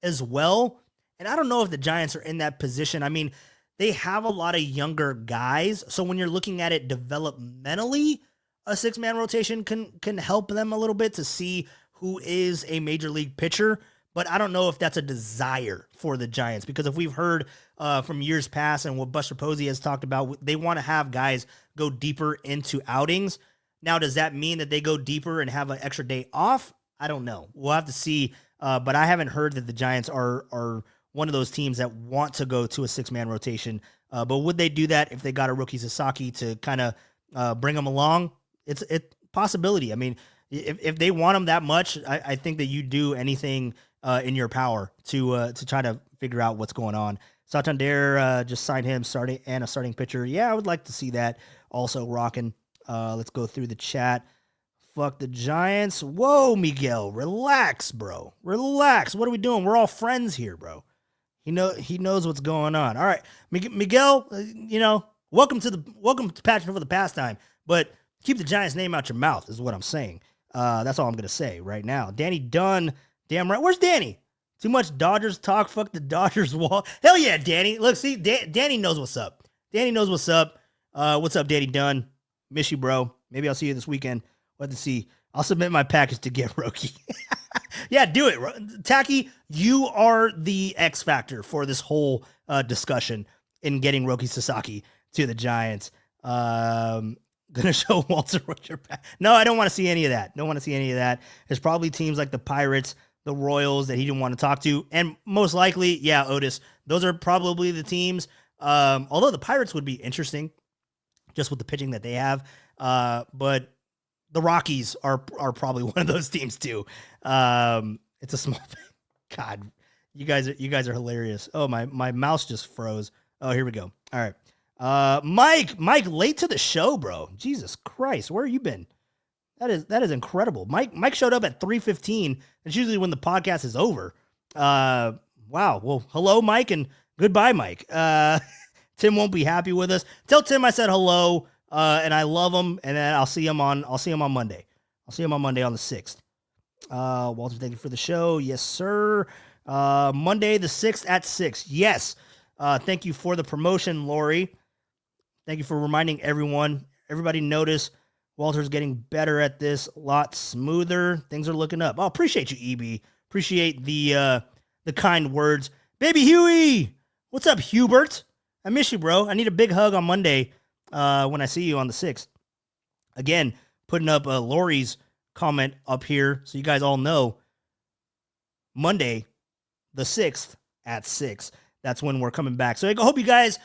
as well. And I don't know if the Giants are in that position. I mean, they have a lot of younger guys. So when you're looking at it developmentally, a 6-man rotation can help them a little bit to see who is a major league pitcher. But I don't know if that's a desire for the Giants, because if we've heard from years past and what Buster Posey has talked about, they want to have guys go deeper into outings. Now, does that mean that they go deeper and have an extra day off? I don't know. We'll have to see. But I haven't heard that the Giants are one of those teams that want to go to a 6-man rotation. But would they do that if they got a Roki Sasaki to kind of bring them along? It's a possibility. I mean, if they want him that much, I think that you do anything in your power to try to figure out what's going on. Santander just signed him a starting pitcher. Yeah, I would like to see that also rocking. Let's go through the chat. Fuck the Giants. Whoa, Miguel, relax, bro. Relax. What are we doing? We're all friends here, bro. He knows what's going on. All right, Miguel. Welcome to Passion for the Pastime. But keep the Giants' name out your mouth is what I'm saying. That's all I'm gonna say right now. Danny Dunn. Damn right. Where's Danny? Too much Dodgers talk. Fuck the Dodgers wall. Hell yeah, Danny. Look, see, Danny knows what's up. Danny knows what's up. What's up, Danny Dunn? Miss you, bro. Maybe I'll see you this weekend. We'll have to see. I'll submit my package to get Roki. Yeah, do it. Tacky, you are the X factor for this whole discussion in getting Roki Sasaki to the Giants. Gonna show Walter what your pack. No, I don't want to see any of that. Don't want to see any of that. There's probably teams like the Pirates, the Royals that he didn't want to talk to. And most likely, yeah, Otis, those are probably the teams. Although the Pirates would be interesting just with the pitching that they have. But the Rockies are probably one of those teams too. It's a small thing. God, you guys are hilarious. Oh, my mouse just froze. Oh, here we go. All right. Mike, late to the show, bro. Jesus Christ, where have you been? That is incredible. Mike showed up at 3:15. It's usually when the podcast is over. Wow. Well, hello, Mike, and goodbye, Mike. Tim won't be happy with us. Tell Tim I said hello, and I love him, and then I'll see him on Monday. I'll see him on Monday on the 6th. Walter, thank you for the show. Yes, sir. Monday the 6th at 6. Yes. Thank you for the promotion, Lori. Thank you for reminding everyone. Everybody notice Walter's getting better at this, a lot smoother. Things are looking up. Oh, appreciate you, EB. Appreciate the kind words. Baby Huey, what's up, Hubert? I miss you, bro. I need a big hug on Monday when I see you on the 6th. Again, putting up Lori's comment up here so you guys all know. Monday, the 6th at 6. That's when we're coming back. So I hope you guys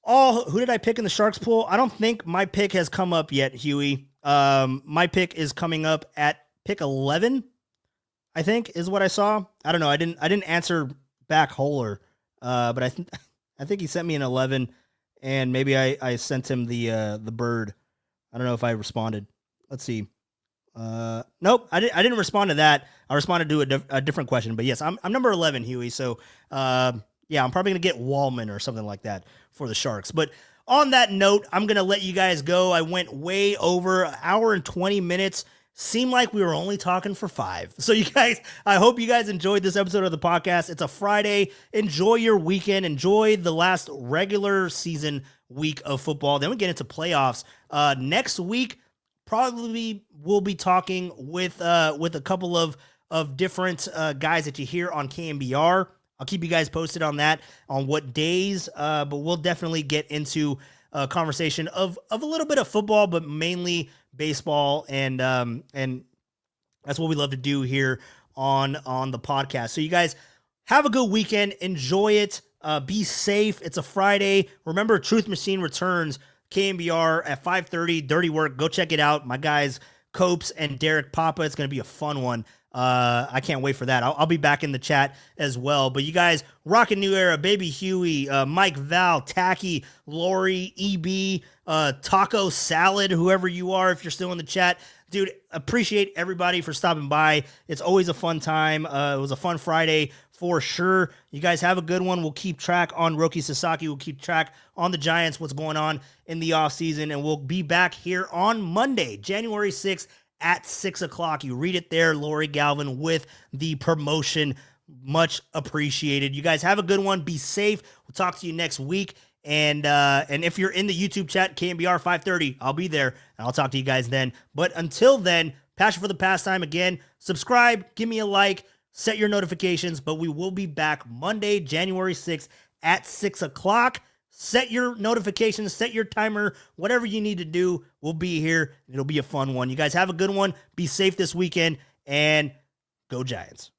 all, who did I pick in the Sharks pool? I don't think my pick has come up yet, Huey. My pick is coming up at pick 11, I think, is what I saw. I don't know. I didn't answer back Holer, but I think he sent me an 11, and maybe I sent him the bird. I don't know if I responded. Let's see. Nope, I didn't respond to that. I responded to a different question. But yes, I'm number 11, Huey. So yeah, I'm probably gonna get Wallman or something like that for the Sharks. But on that note, I'm gonna let you guys go. I went way over an hour and 20 minutes. Seemed like we were only talking for 5. So you guys, I hope you guys enjoyed this episode of the podcast. It's a Friday. Enjoy your weekend. Enjoy the last regular season week of football. Then we get into playoffs. Next week, probably we'll be talking with a couple of different guys that you hear on KMBR. I'll keep you guys posted on that, on what days, but we'll definitely get into a conversation of a little bit of football, but mainly baseball, and that's what we love to do here on the podcast. So you guys have a good weekend. Enjoy it. Be safe. It's a Friday. Remember, Truth Machine returns KMBR at 5:30. Dirty Work. Go check it out. My guys, Copes and Derek Papa. It's going to be a fun one. I can't wait for that. I'll be back in the chat as well. But you guys, rockin' New Era, Baby Huey, Mike Val, Tacky, Lori, EB, Taco Salad, whoever you are, if you're still in the chat. Dude, appreciate everybody for stopping by. It's always a fun time. It was a fun Friday for sure. You guys have a good one. We'll keep track on Roki Sasaki. We'll keep track on the Giants, what's going on in the offseason. And we'll be back here on Monday, January 6th at 6 o'clock. You read it there, Lori Galvin with the promotion. Much appreciated. You guys have a good one. Be safe. We'll talk to you next week. And if you're in the YouTube chat, KMBR 5:30, I'll be there, and I'll talk to you guys then. But until then, Passion for the Pastime again. Subscribe, give me a like, set your notifications, but we will be back Monday, January 6th at 6 o'clock. Set your notifications, set your timer, whatever you need to do. We'll be here. It'll be a fun one. You guys have a good one. Be safe this weekend, and go Giants.